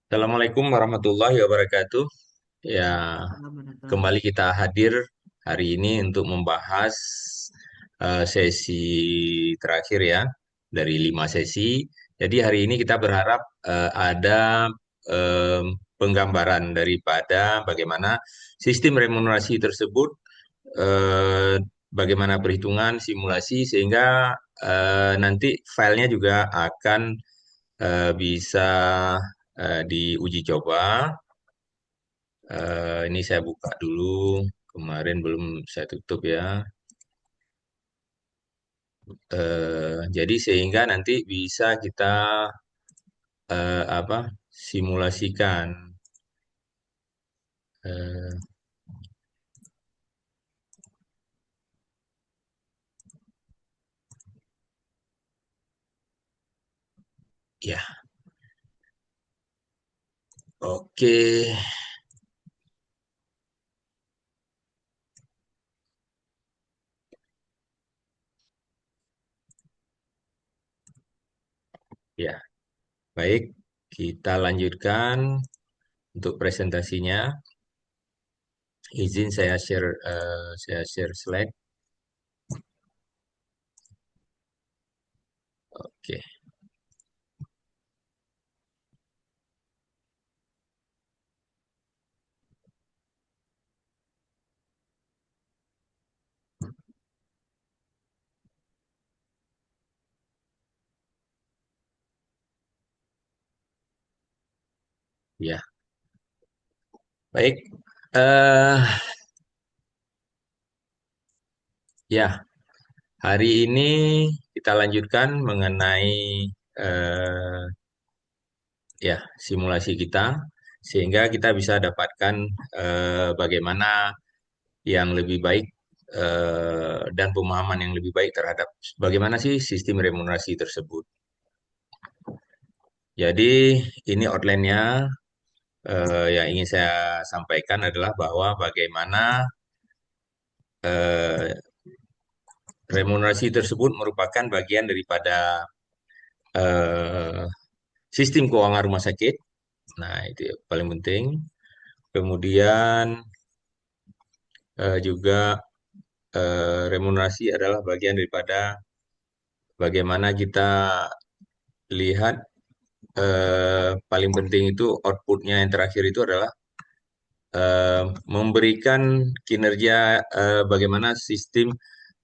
Assalamualaikum warahmatullahi wabarakatuh. Ya, Waalaikumsalam warahmatullahi. kembali kita hadir hari ini untuk membahas sesi terakhir ya dari 5 sesi. Jadi hari ini kita berharap ada penggambaran daripada bagaimana sistem remunerasi tersebut, eh, bagaimana perhitungan simulasi sehingga nanti filenya juga akan bisa diuji coba. Ini saya buka dulu. Kemarin belum saya tutup ya. Jadi sehingga nanti bisa kita apa simulasikan. Eh, ya, oke. Ya, baik. Kita lanjutkan untuk presentasinya. Izin saya share slide. Oke, ya, baik. Eh, ya, hari ini kita lanjutkan mengenai eh, ya simulasi kita sehingga kita bisa dapatkan bagaimana yang lebih baik dan pemahaman yang lebih baik terhadap bagaimana sih sistem remunerasi tersebut. Jadi ini outline-nya, yang ingin saya sampaikan adalah bahwa bagaimana eh, remunerasi tersebut merupakan bagian daripada eh, sistem keuangan rumah sakit. Nah, itu yang paling penting. Kemudian juga remunerasi adalah bagian daripada bagaimana kita lihat, paling penting itu outputnya yang terakhir itu adalah memberikan kinerja, bagaimana sistem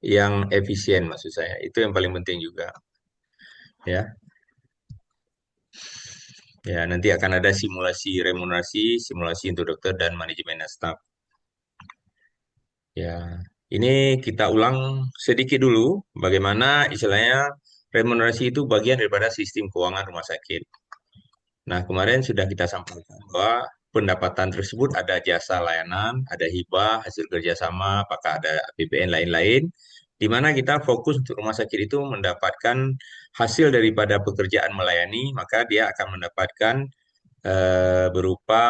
yang efisien maksud saya. Itu yang paling penting juga ya. Ya, nanti akan ada simulasi remunerasi, simulasi untuk dokter dan manajemen staf. Ya, ini kita ulang sedikit dulu bagaimana istilahnya remunerasi itu bagian daripada sistem keuangan rumah sakit. Nah, kemarin sudah kita sampaikan bahwa pendapatan tersebut ada jasa layanan, ada hibah, hasil kerjasama, apakah ada APBN lain-lain, di mana kita fokus untuk rumah sakit itu mendapatkan hasil daripada pekerjaan melayani, maka dia akan mendapatkan berupa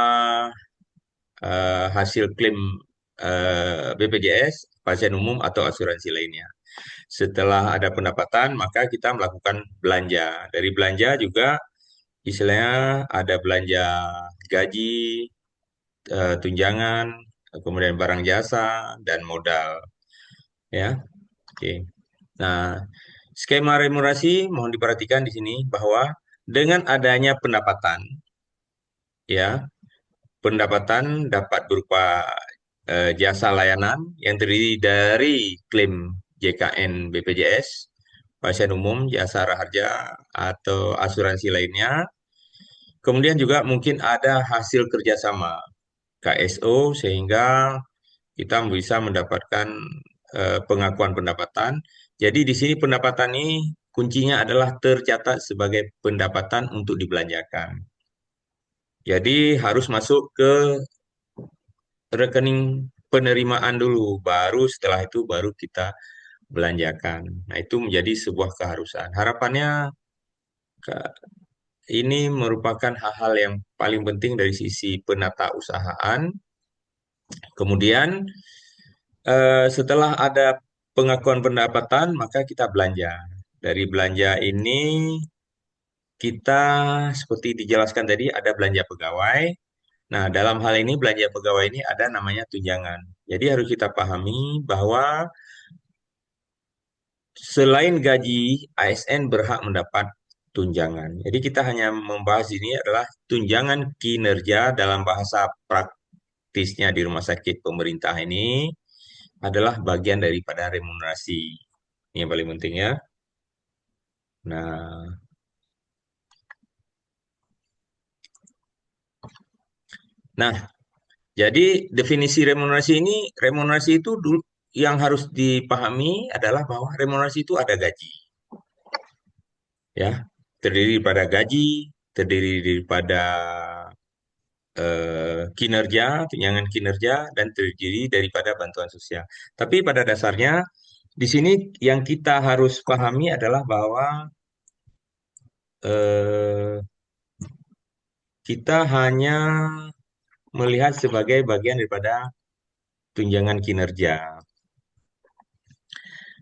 hasil klaim BPJS, pasien umum atau asuransi lainnya. Setelah ada pendapatan, maka kita melakukan belanja. Dari belanja juga istilahnya ada belanja gaji, tunjangan, kemudian barang jasa, dan modal. Ya, oke. Nah, skema remunerasi mohon diperhatikan di sini bahwa dengan adanya pendapatan, ya, pendapatan dapat berupa jasa layanan yang terdiri dari klaim JKN BPJS, pasien umum, jasa raharja, atau asuransi lainnya. Kemudian juga mungkin ada hasil kerjasama KSO sehingga kita bisa mendapatkan pengakuan pendapatan. Jadi di sini pendapatan ini kuncinya adalah tercatat sebagai pendapatan untuk dibelanjakan. Jadi harus masuk ke rekening penerimaan dulu, baru setelah itu baru kita belanjakan. Nah, itu menjadi sebuah keharusan. Harapannya ini merupakan hal-hal yang paling penting dari sisi penata usahaan. Kemudian setelah ada pengakuan pendapatan, maka kita belanja. Dari belanja ini kita seperti dijelaskan tadi ada belanja pegawai. Nah, dalam hal ini belanja pegawai ini ada namanya tunjangan. Jadi harus kita pahami bahwa selain gaji, ASN berhak mendapat tunjangan. Jadi kita hanya membahas ini adalah tunjangan kinerja dalam bahasa praktisnya di rumah sakit pemerintah ini adalah bagian daripada remunerasi. Ini yang paling penting ya. Nah, nah, jadi definisi remunerasi ini, remunerasi itu dulu yang harus dipahami adalah bahwa remunerasi itu ada gaji, ya, terdiri pada gaji, terdiri daripada kinerja, tunjangan kinerja, dan terdiri daripada bantuan sosial. Tapi pada dasarnya di sini yang kita harus pahami adalah bahwa eh, kita hanya melihat sebagai bagian daripada tunjangan kinerja.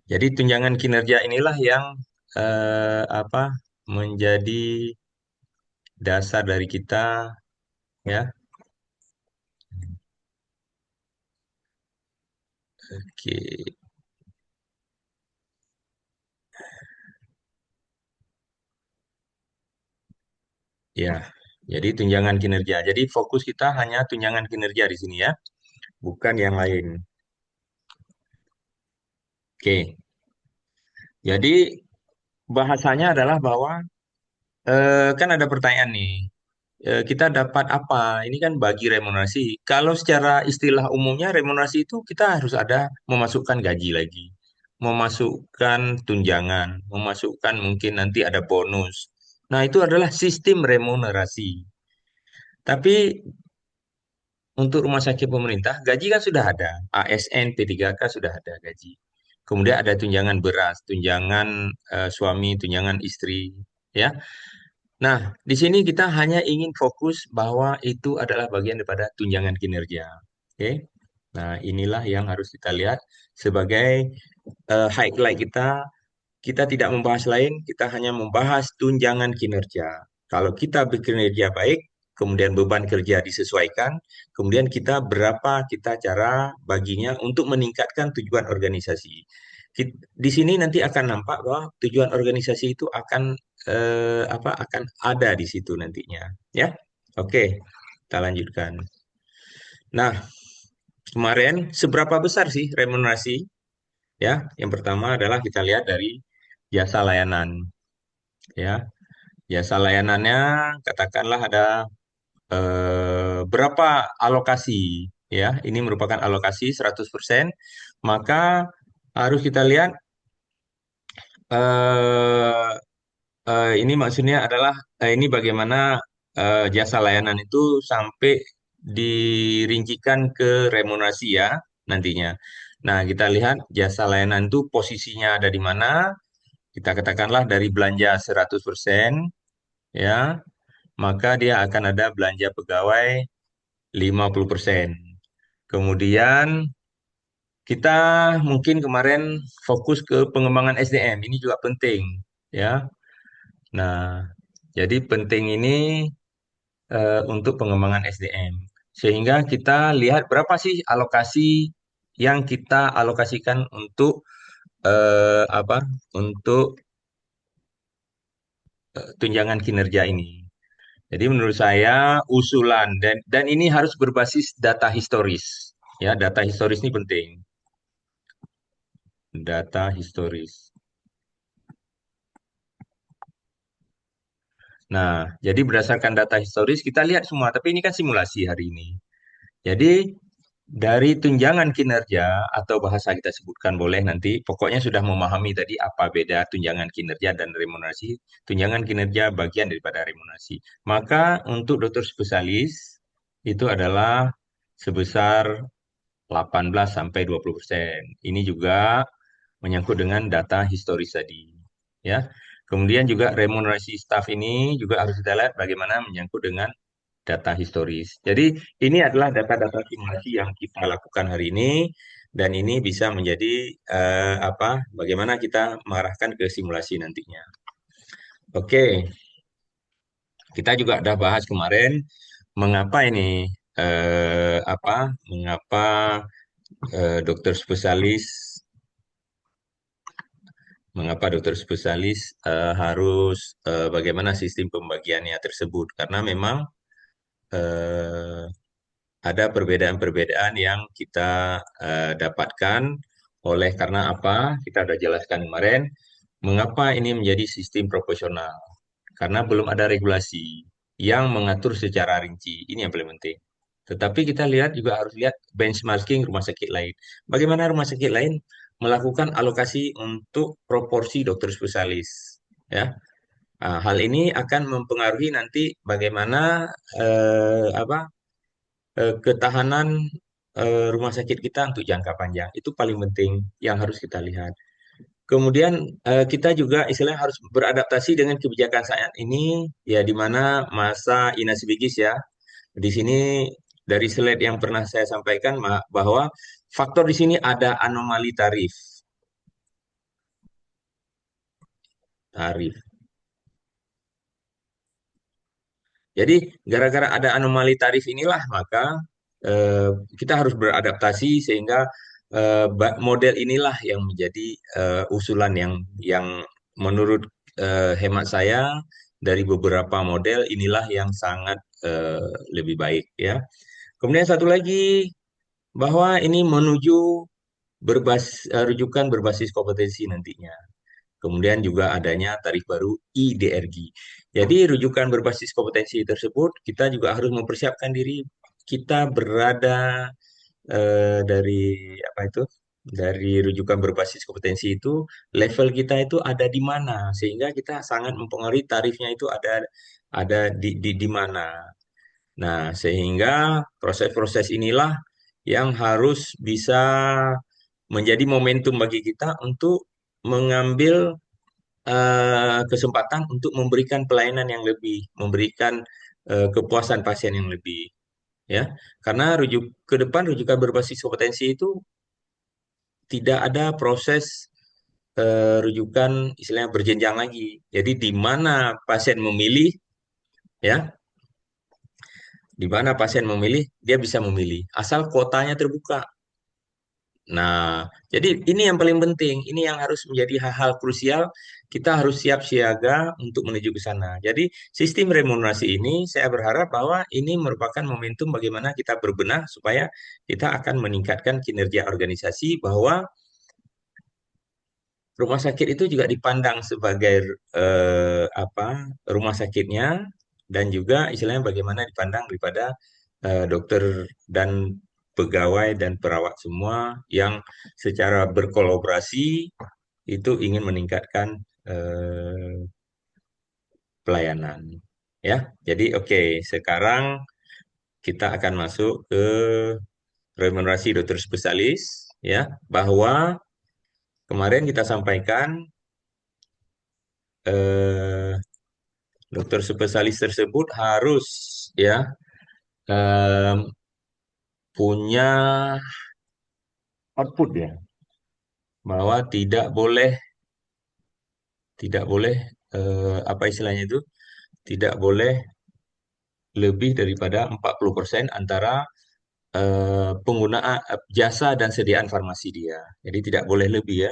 Jadi tunjangan kinerja inilah yang apa menjadi dasar dari kita ya. Oke, ya. Jadi tunjangan kinerja. Jadi fokus kita hanya tunjangan kinerja di sini ya, bukan yang lain. Oke. Jadi bahasanya adalah bahwa kan ada pertanyaan nih. Kita dapat apa? Ini kan bagi remunerasi. Kalau secara istilah umumnya remunerasi itu kita harus ada memasukkan gaji lagi, memasukkan tunjangan, memasukkan mungkin nanti ada bonus. Nah, itu adalah sistem remunerasi. Tapi untuk rumah sakit pemerintah, gaji kan sudah ada. ASN, P3K sudah ada gaji. Kemudian ada tunjangan beras, tunjangan suami, tunjangan istri, ya. Nah, di sini kita hanya ingin fokus bahwa itu adalah bagian daripada tunjangan kinerja. Oke. Nah, inilah yang harus kita lihat sebagai highlight kita. Kita tidak membahas lain, kita hanya membahas tunjangan kinerja. Kalau kita bekerja baik, kemudian beban kerja disesuaikan, kemudian kita berapa kita cara baginya untuk meningkatkan tujuan organisasi. Di sini nanti akan nampak bahwa tujuan organisasi itu akan akan ada di situ nantinya, ya. Oke, kita lanjutkan. Nah, kemarin seberapa besar sih remunerasi? Ya, yang pertama adalah kita lihat dari jasa layanan, ya. Jasa layanannya katakanlah ada berapa alokasi, ya. Ini merupakan alokasi 100%, maka harus kita lihat eh, ini maksudnya adalah ini bagaimana jasa layanan itu sampai dirincikan ke remunerasi ya nantinya. Nah, kita lihat jasa layanan itu posisinya ada di mana. Kita katakanlah dari belanja 100%, ya, maka dia akan ada belanja pegawai 50%. Kemudian kita mungkin kemarin fokus ke pengembangan SDM. Ini juga penting, ya. Nah, jadi penting ini untuk pengembangan SDM. Sehingga kita lihat berapa sih alokasi yang kita alokasikan untuk apa? Untuk tunjangan kinerja ini. Jadi menurut saya usulan dan ini harus berbasis data historis. Ya, data historis ini penting. Data historis. Nah, jadi berdasarkan data historis kita lihat semua, tapi ini kan simulasi hari ini. Jadi dari tunjangan kinerja atau bahasa kita sebutkan boleh nanti, pokoknya sudah memahami tadi apa beda tunjangan kinerja dan remunerasi. Tunjangan kinerja bagian daripada remunerasi. Maka untuk dokter spesialis itu adalah sebesar 18 sampai 20%. Ini juga menyangkut dengan data historis tadi, ya. Kemudian juga remunerasi staf ini juga harus kita lihat bagaimana menyangkut dengan data historis. Jadi ini adalah data-data simulasi yang kita lakukan hari ini dan ini bisa menjadi bagaimana kita mengarahkan ke simulasi nantinya. Oke. Kita juga udah bahas kemarin mengapa ini apa mengapa dokter spesialis dokter spesialis harus bagaimana sistem pembagiannya tersebut karena memang eh, ada perbedaan-perbedaan yang kita dapatkan oleh karena apa kita sudah jelaskan kemarin mengapa ini menjadi sistem proporsional karena belum ada regulasi yang mengatur secara rinci. Ini yang paling penting. Tetapi kita lihat juga harus lihat benchmarking rumah sakit lain. Bagaimana rumah sakit lain melakukan alokasi untuk proporsi dokter spesialis. Ya, nah, hal ini akan mempengaruhi nanti bagaimana apa ketahanan rumah sakit kita untuk jangka panjang. Itu paling penting yang harus kita lihat. Kemudian kita juga istilahnya harus beradaptasi dengan kebijakan saat ini, ya di mana masa Inas Bigis ya. Di sini dari slide yang pernah saya sampaikan bahwa faktor di sini ada anomali tarif. Tarif. Jadi gara-gara ada anomali tarif inilah maka eh, kita harus beradaptasi sehingga model inilah yang menjadi usulan yang menurut hemat saya dari beberapa model inilah yang sangat lebih baik ya. Kemudian satu lagi bahwa ini menuju rujukan berbasis kompetensi nantinya. Kemudian juga adanya tarif baru IDRG. Jadi rujukan berbasis kompetensi tersebut kita juga harus mempersiapkan diri kita berada dari apa itu dari rujukan berbasis kompetensi itu level kita itu ada di mana sehingga kita sangat mempengaruhi tarifnya itu ada di mana. Nah, sehingga proses-proses inilah yang harus bisa menjadi momentum bagi kita untuk mengambil kesempatan untuk memberikan pelayanan yang lebih, memberikan kepuasan pasien yang lebih, ya. Karena ke depan rujukan berbasis kompetensi itu tidak ada proses rujukan istilahnya berjenjang lagi. Jadi di mana pasien memilih, ya, di mana pasien memilih, dia bisa memilih asal kuotanya terbuka. Nah, jadi ini yang paling penting, ini yang harus menjadi hal-hal krusial. Kita harus siap siaga untuk menuju ke sana. Jadi, sistem remunerasi ini saya berharap bahwa ini merupakan momentum bagaimana kita berbenah supaya kita akan meningkatkan kinerja organisasi bahwa rumah sakit itu juga dipandang sebagai apa rumah sakitnya dan juga istilahnya bagaimana dipandang daripada dokter dan pegawai dan perawat semua yang secara berkolaborasi itu ingin meningkatkan eh, pelayanan. Ya, jadi oke, sekarang kita akan masuk ke remunerasi dokter spesialis ya, bahwa kemarin kita sampaikan eh, dokter spesialis tersebut harus ya em, punya output ya, bahwa tidak boleh apa istilahnya itu tidak boleh lebih daripada 40% antara penggunaan jasa dan sediaan farmasi dia. Jadi tidak boleh lebih ya.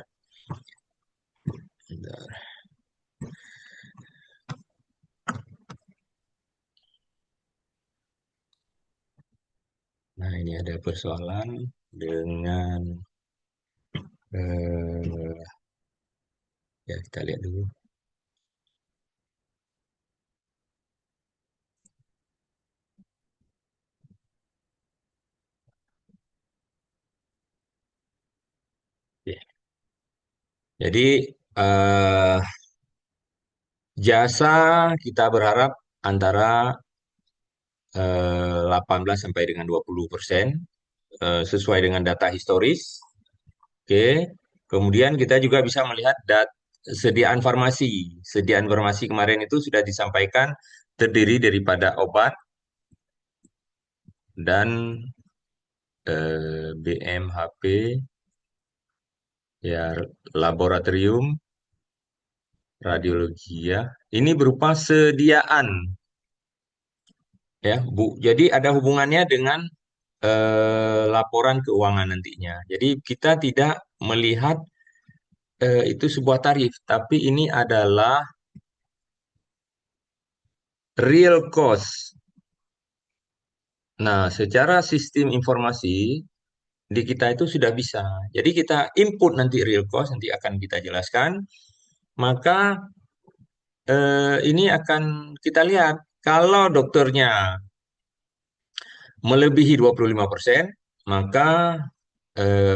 Nah, ini ada persoalan dengan eh, ya kita lihat dulu. Ya. Jadi eh, jasa kita berharap antara 18 sampai dengan 20% sesuai dengan data historis. Oke. Kemudian kita juga bisa melihat sediaan farmasi. Sediaan farmasi kemarin itu sudah disampaikan terdiri daripada obat dan BMHP, ya laboratorium, radiologi ya. Ini berupa sediaan. ya, Bu. Jadi ada hubungannya dengan laporan keuangan nantinya. Jadi kita tidak melihat itu sebuah tarif, tapi ini adalah real cost. Nah, secara sistem informasi di kita itu sudah bisa. Jadi kita input nanti real cost, nanti akan kita jelaskan. Maka ini akan kita lihat kalau dokternya melebihi 25%, maka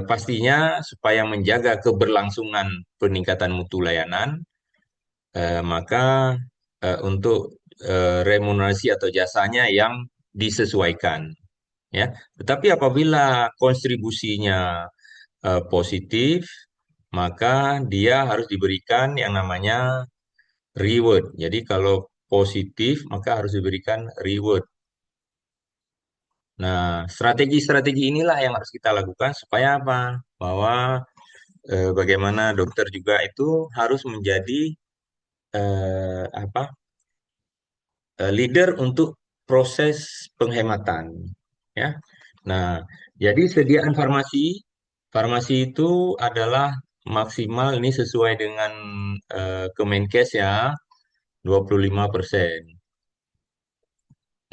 pastinya supaya menjaga keberlangsungan peningkatan mutu layanan, maka untuk remunerasi atau jasanya yang disesuaikan, ya. Tetapi apabila kontribusinya positif, maka dia harus diberikan yang namanya reward. Jadi kalau positif, maka harus diberikan reward. Nah, strategi-strategi inilah yang harus kita lakukan supaya apa? Bahwa bagaimana dokter juga itu harus menjadi apa? Leader untuk proses penghematan, ya. Nah, jadi sediaan farmasi, farmasi itu adalah maksimal ini sesuai dengan Kemenkes ya, 25%.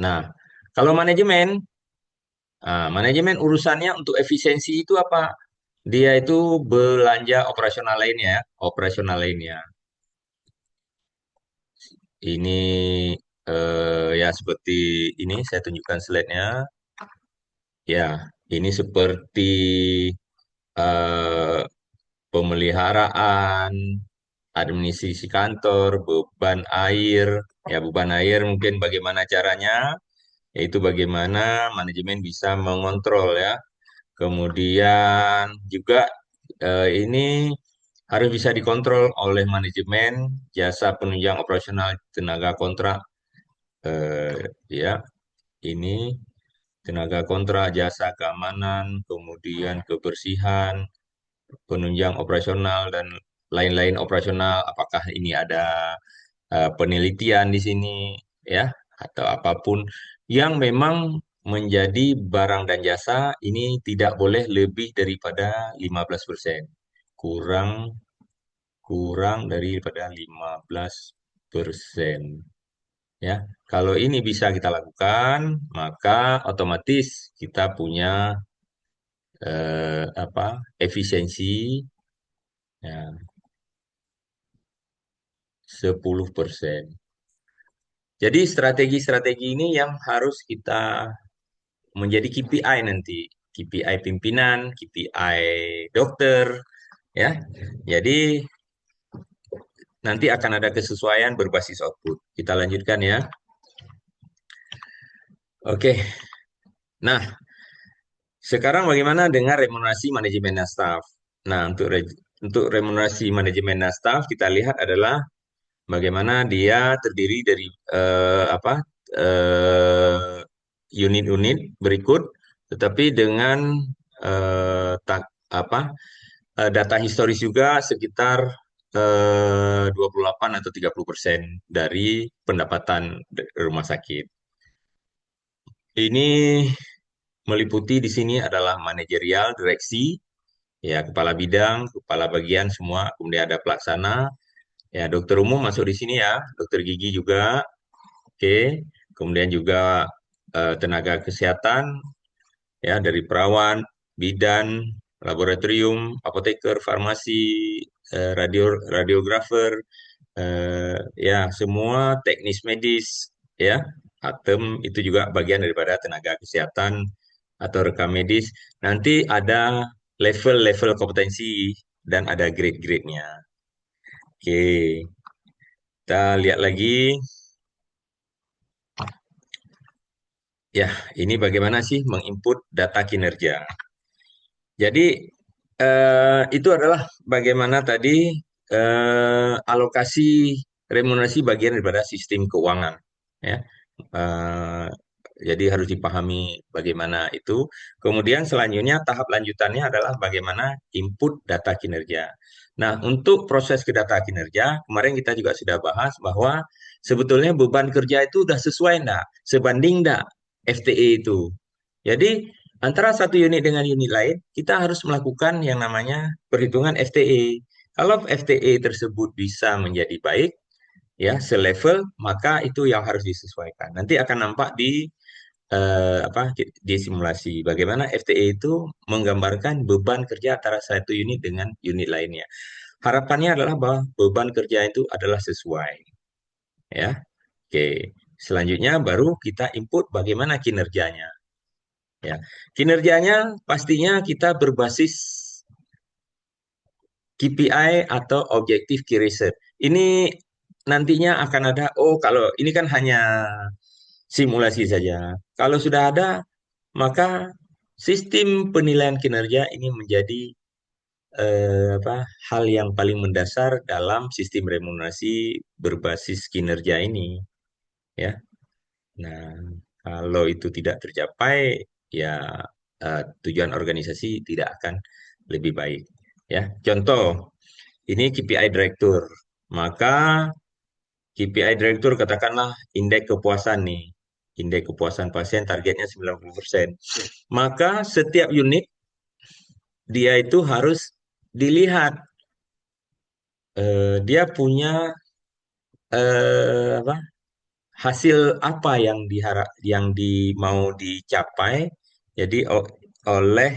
Nah, kalau manajemen, manajemen urusannya untuk efisiensi itu apa? Dia itu belanja operasional lainnya, ya, operasional lainnya. Ini ya seperti ini saya tunjukkan slide-nya. Ya, ini seperti eh, pemeliharaan, administrasi kantor, beban air. Ya, beban air mungkin bagaimana caranya, yaitu bagaimana manajemen bisa mengontrol ya. Kemudian juga ini harus bisa dikontrol oleh manajemen jasa penunjang operasional tenaga kontrak, ya. Ini tenaga kontrak, jasa keamanan, kemudian kebersihan, penunjang operasional dan lain-lain operasional. Apakah ini ada penelitian di sini, ya, atau apapun yang memang menjadi barang dan jasa ini tidak boleh lebih daripada 15%. Kurang kurang daripada 15%. Ya, kalau ini bisa kita lakukan, maka otomatis kita punya apa? Efisiensi ya 10%. Jadi strategi-strategi ini yang harus kita menjadi KPI nanti, KPI pimpinan, KPI dokter, ya. Jadi nanti akan ada kesesuaian berbasis output. Kita lanjutkan ya. Oke. Nah, sekarang bagaimana dengan remunerasi manajemen dan staf? Nah, untuk remunerasi manajemen dan staf kita lihat adalah bagaimana dia terdiri dari apa eh, unit-unit berikut, tetapi dengan apa data historis juga sekitar 28 atau 30% dari pendapatan rumah sakit. Ini meliputi di sini adalah manajerial, direksi, ya kepala bidang, kepala bagian semua, kemudian ada pelaksana, ya dokter umum masuk di sini ya, dokter gigi juga, oke, kemudian juga tenaga kesehatan, ya dari perawan, bidan, laboratorium, apoteker, farmasi, radiografer, ya semua teknis medis, ya, atem itu juga bagian daripada tenaga kesehatan atau rekam medis. Nanti ada level-level kompetensi dan ada grade-grade-nya. Oke, kita lihat lagi. Ya, ini bagaimana sih menginput data kinerja. Jadi itu adalah bagaimana tadi alokasi remunerasi bagian daripada sistem keuangan, ya. Eh, jadi harus dipahami bagaimana itu. Kemudian selanjutnya tahap lanjutannya adalah bagaimana input data kinerja. Nah, untuk proses ke data kinerja, kemarin kita juga sudah bahas bahwa sebetulnya beban kerja itu udah sesuai enggak, sebanding enggak FTE itu. Jadi antara satu unit dengan unit lain, kita harus melakukan yang namanya perhitungan FTE. Kalau FTE tersebut bisa menjadi baik, ya selevel, maka itu yang harus disesuaikan. Nanti akan nampak di di simulasi bagaimana FTE itu menggambarkan beban kerja antara satu unit dengan unit lainnya. Harapannya adalah bahwa beban kerja itu adalah sesuai, ya. Oke. Selanjutnya baru kita input bagaimana kinerjanya, ya. Kinerjanya pastinya kita berbasis KPI atau Objective Key Research. Ini nantinya akan ada, oh kalau ini kan hanya simulasi saja. Kalau sudah ada, maka sistem penilaian kinerja ini menjadi hal yang paling mendasar dalam sistem remunerasi berbasis kinerja ini, ya. Nah, kalau itu tidak tercapai, ya tujuan organisasi tidak akan lebih baik, ya. Contoh, ini KPI direktur. Maka KPI direktur katakanlah indeks kepuasan nih. Indeks kepuasan pasien targetnya 90%. Maka setiap unit dia itu harus dilihat dia punya apa hasil apa yang diharap yang mau dicapai jadi oleh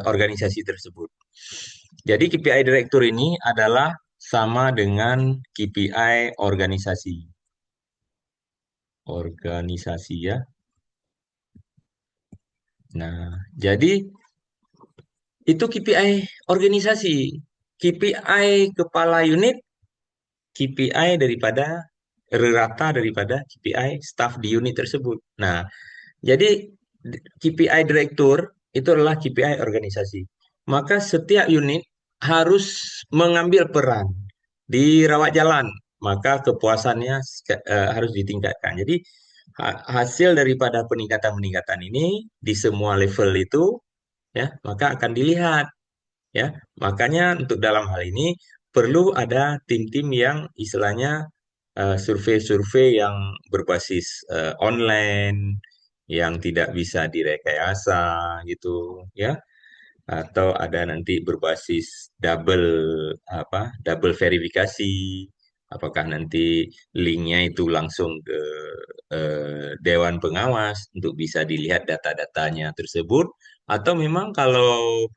organisasi tersebut. Jadi KPI direktur ini adalah sama dengan KPI organisasi. Organisasi ya. Nah, jadi itu KPI organisasi. KPI kepala unit, KPI daripada rata daripada KPI staff di unit tersebut. Nah, jadi KPI direktur itu adalah KPI organisasi. Maka setiap unit harus mengambil peran di rawat jalan, maka kepuasannya harus ditingkatkan. Jadi hasil daripada peningkatan-peningkatan ini di semua level itu, ya, maka akan dilihat, ya. Makanya untuk dalam hal ini perlu ada tim-tim yang istilahnya survei-survei yang berbasis online, yang tidak bisa direkayasa gitu, ya. Atau ada nanti berbasis double verifikasi. Apakah nanti linknya itu langsung ke Dewan Pengawas untuk bisa dilihat data-datanya tersebut, atau memang kalau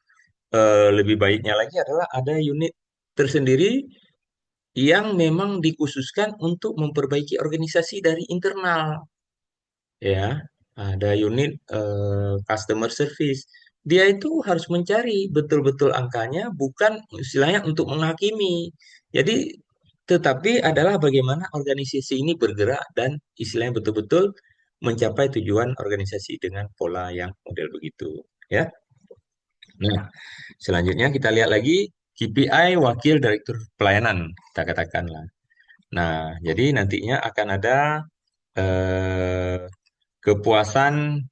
lebih baiknya lagi adalah ada unit tersendiri yang memang dikhususkan untuk memperbaiki organisasi dari internal, ya. Ada unit customer service. Dia itu harus mencari betul-betul angkanya, bukan istilahnya untuk menghakimi. Jadi, tetapi adalah bagaimana organisasi ini bergerak dan istilahnya betul-betul mencapai tujuan organisasi dengan pola yang model begitu, ya. Nah, selanjutnya kita lihat lagi KPI Wakil Direktur Pelayanan, kita katakanlah. Nah, jadi nantinya akan ada eh, kepuasan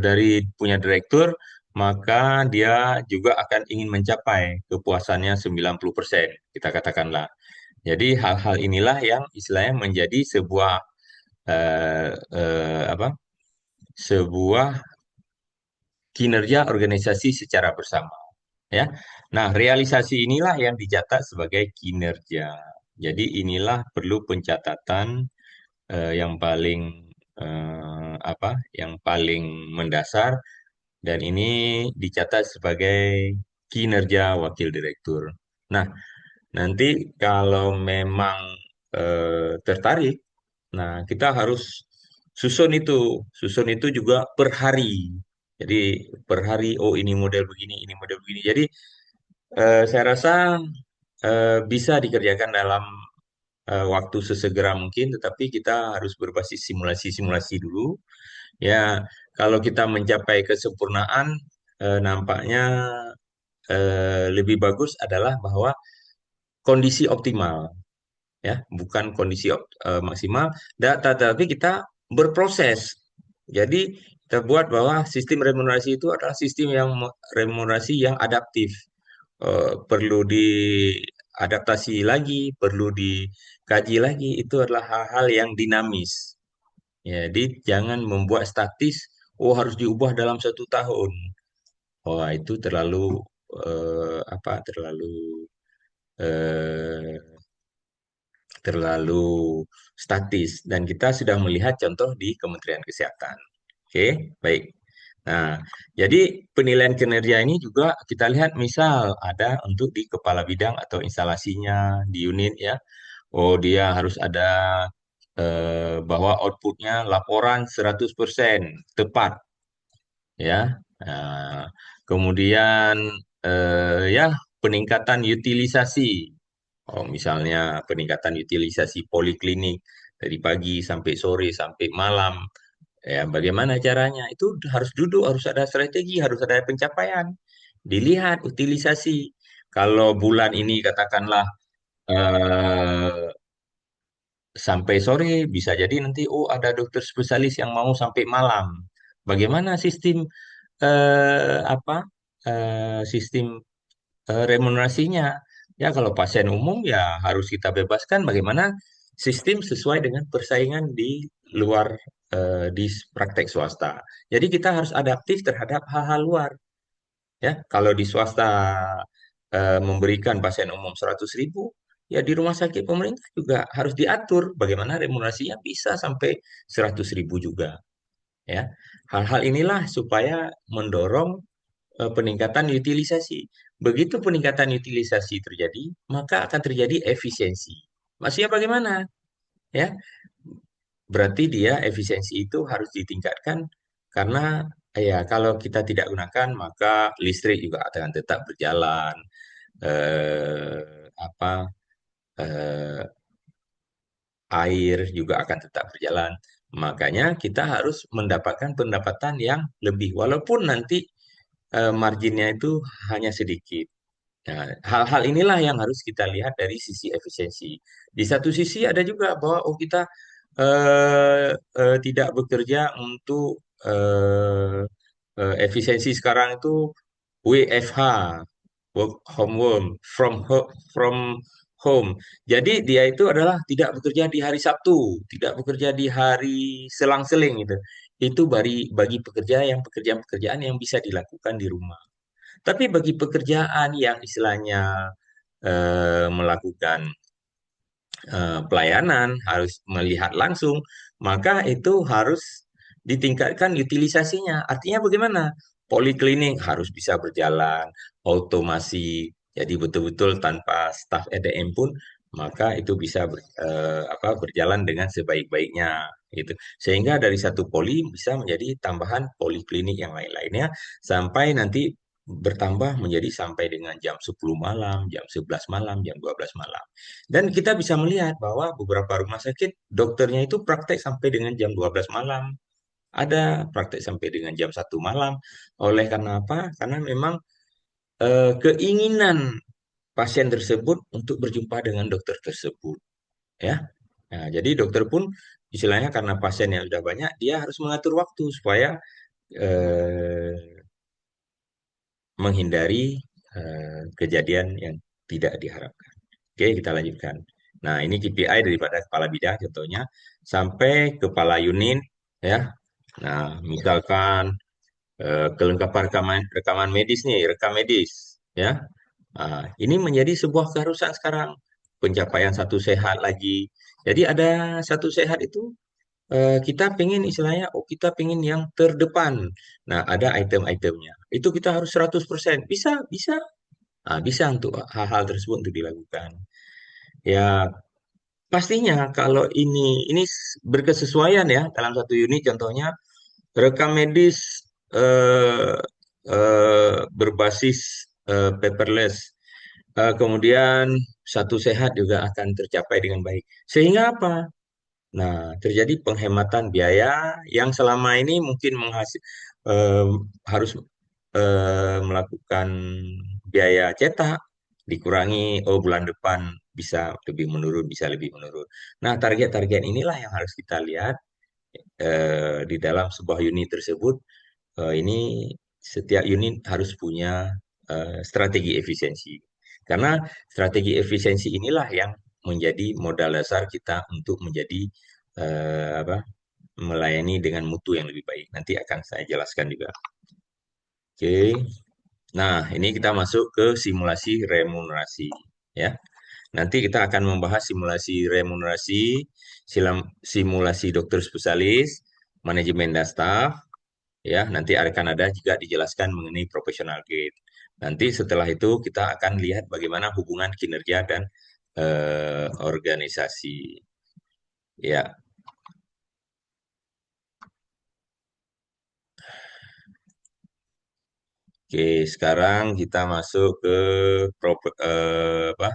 dari punya direktur, maka dia juga akan ingin mencapai kepuasannya 90%, kita katakanlah. Jadi hal-hal inilah yang istilahnya menjadi sebuah eh, apa? Sebuah kinerja organisasi secara bersama, ya. Nah, realisasi inilah yang dicatat sebagai kinerja. Jadi inilah perlu pencatatan yang paling yang paling mendasar, dan ini dicatat sebagai kinerja wakil direktur. Nah, nanti kalau memang tertarik, nah kita harus susun itu juga per hari. Jadi per hari, oh ini model begini, ini model begini. Jadi saya rasa bisa dikerjakan dalam waktu sesegera mungkin, tetapi kita harus berbasis simulasi-simulasi dulu. Ya, kalau kita mencapai kesempurnaan, nampaknya lebih bagus adalah bahwa kondisi optimal, ya, bukan kondisi maksimal, tetapi kita berproses. Jadi kita buat bahwa sistem remunerasi itu adalah sistem yang remunerasi yang adaptif. Perlu diadaptasi lagi, perlu kaji lagi. Itu adalah hal-hal yang dinamis. Jadi jangan membuat statis, oh harus diubah dalam 1 tahun. Wah, itu terlalu apa? Eh, terlalu statis dan kita sudah melihat contoh di Kementerian Kesehatan. Oke, baik. Nah, jadi penilaian kinerja ini juga kita lihat misal ada untuk di kepala bidang atau instalasinya di unit ya. Oh, dia harus ada bahwa outputnya laporan 100% tepat ya. Nah, kemudian ya peningkatan utilisasi. Oh, misalnya peningkatan utilisasi poliklinik dari pagi sampai sore sampai malam. Ya, bagaimana caranya? Itu harus duduk, harus ada strategi, harus ada pencapaian. Dilihat utilisasi. Kalau bulan ini katakanlah eh, sampai sore, bisa jadi nanti oh ada dokter spesialis yang mau sampai malam. Bagaimana sistem apa sistem remunerasinya? Ya kalau pasien umum ya harus kita bebaskan. Bagaimana sistem sesuai dengan persaingan di luar di praktek swasta. Jadi kita harus adaptif terhadap hal-hal luar. Ya kalau di swasta memberikan pasien umum 100.000, ya di rumah sakit pemerintah juga harus diatur bagaimana remunerasinya bisa sampai 100.000 juga. Ya hal-hal inilah supaya mendorong peningkatan utilisasi. Begitu peningkatan utilisasi terjadi, maka akan terjadi efisiensi. Maksudnya bagaimana? Ya, berarti dia efisiensi itu harus ditingkatkan karena ya kalau kita tidak gunakan maka listrik juga akan tetap berjalan. Apa eh, air juga akan tetap berjalan. Makanya kita harus mendapatkan pendapatan yang lebih walaupun nanti marginnya itu hanya sedikit. Nah, hal-hal inilah yang harus kita lihat dari sisi efisiensi. Di satu sisi ada juga bahwa oh kita tidak bekerja untuk efisiensi sekarang itu WFH, work from home. Jadi dia itu adalah tidak bekerja di hari Sabtu, tidak bekerja di hari selang-seling gitu. Itu bagi pekerjaan-pekerjaan yang bisa dilakukan di rumah. Tapi bagi pekerjaan yang istilahnya melakukan pelayanan, harus melihat langsung, maka itu harus ditingkatkan utilisasinya. Artinya bagaimana? Poliklinik harus bisa berjalan, otomasi, jadi betul-betul tanpa staf EDM pun, maka itu bisa berjalan dengan sebaik-baiknya. Gitu. Sehingga dari satu poli bisa menjadi tambahan poliklinik yang lain-lainnya, sampai nanti bertambah menjadi sampai dengan jam 10 malam, jam 11 malam, jam 12 malam. Dan kita bisa melihat bahwa beberapa rumah sakit dokternya itu praktek sampai dengan jam 12 malam. Ada praktek sampai dengan jam 1 malam. Oleh karena apa? Karena memang keinginan pasien tersebut untuk berjumpa dengan dokter tersebut. Ya. Nah, jadi dokter pun istilahnya karena pasien yang sudah banyak, dia harus mengatur waktu supaya eh, menghindari kejadian yang tidak diharapkan. Oke, kita lanjutkan. Nah, ini KPI daripada kepala bidang contohnya sampai kepala unit ya. Nah, misalkan kelengkapan rekaman medis nih, rekam medis ya. Nah, ini menjadi sebuah keharusan sekarang. Pencapaian satu sehat lagi. Jadi ada satu sehat itu kita pengen istilahnya, oh kita pengen yang terdepan. Nah, ada item-itemnya. Itu kita harus 100%. Bisa, bisa. Nah, bisa untuk hal-hal tersebut untuk dilakukan. Ya, pastinya kalau ini berkesesuaian ya dalam satu unit contohnya rekam medis eh, berbasis paperless. Kemudian satu sehat juga akan tercapai dengan baik. Sehingga apa? Nah, terjadi penghematan biaya yang selama ini mungkin eh, harus melakukan biaya cetak, dikurangi, oh bulan depan bisa lebih menurun, bisa lebih menurun. Nah, target-target inilah yang harus kita lihat di dalam sebuah unit tersebut. Ini setiap unit harus punya strategi efisiensi. Karena strategi efisiensi inilah yang menjadi modal dasar kita untuk menjadi apa melayani dengan mutu yang lebih baik. Nanti akan saya jelaskan juga. Oke. Nah, ini kita masuk ke simulasi remunerasi, ya. Nanti kita akan membahas simulasi remunerasi, simulasi dokter spesialis, manajemen dan staf, ya. Nanti akan ada juga dijelaskan mengenai professional grade. Nanti setelah itu kita akan lihat bagaimana hubungan kinerja dan organisasi. Ya, oke. Sekarang kita masuk ke apa?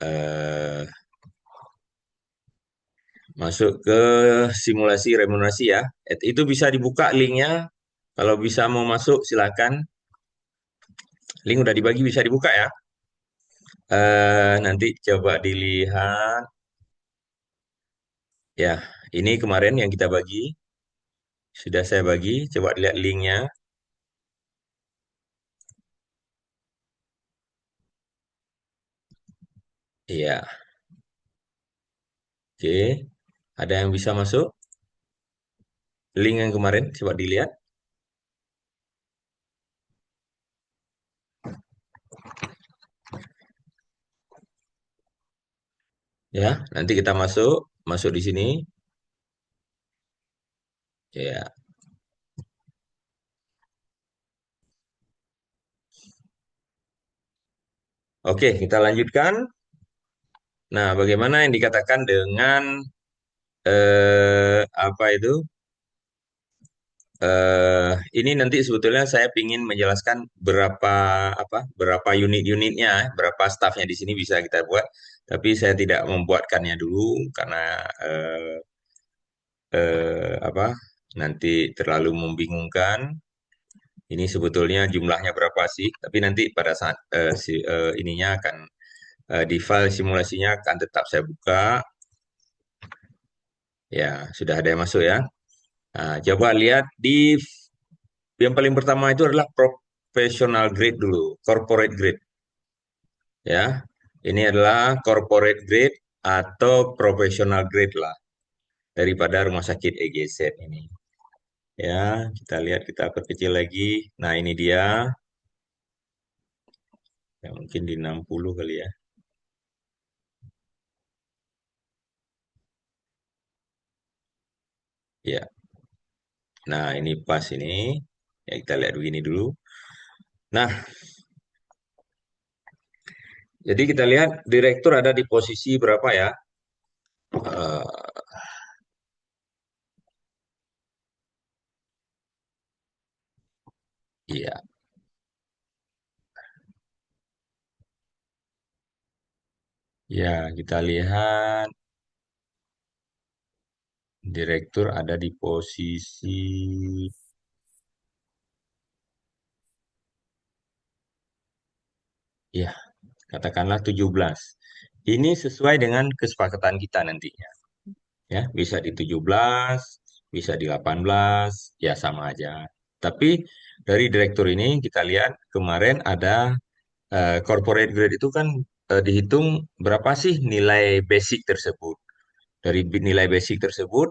eh, Masuk ke simulasi remunerasi ya. Itu bisa dibuka linknya. Kalau bisa mau masuk silakan. Link udah dibagi bisa dibuka ya. Nanti coba dilihat. Ya, ini kemarin yang kita bagi. Sudah saya bagi. Coba dilihat linknya. Iya, oke. Ada yang bisa masuk? Link yang kemarin, coba dilihat. Ya, nanti kita masuk. Masuk di sini. Ya, oke. Kita lanjutkan. Nah, bagaimana yang dikatakan dengan apa itu? Ini nanti sebetulnya saya ingin menjelaskan berapa unit-unitnya, berapa stafnya di sini bisa kita buat. Tapi saya tidak membuatkannya dulu karena eh, apa nanti terlalu membingungkan. Ini sebetulnya jumlahnya berapa sih? Tapi nanti pada saat ininya akan di file simulasinya akan tetap saya buka. Ya, sudah ada yang masuk ya. Nah, coba lihat di yang paling pertama itu adalah professional grade dulu, corporate grade. Ya, ini adalah corporate grade atau professional grade lah daripada rumah sakit EGZ ini. Ya, kita lihat kita perkecil lagi. Nah, ini dia. Ya, mungkin di 60 kali ya. Ya. Nah, ini pas ini. Ya, kita lihat begini dulu. Nah, jadi kita lihat direktur ada di posisi berapa ya? Eh, iya, ya kita lihat direktur ada di posisi ya katakanlah 17. Ini sesuai dengan kesepakatan kita nantinya. Ya, bisa di 17, bisa di 18, ya sama aja. Tapi dari direktur ini kita lihat kemarin ada corporate grade itu kan dihitung berapa sih nilai basic tersebut. Dari nilai basic tersebut,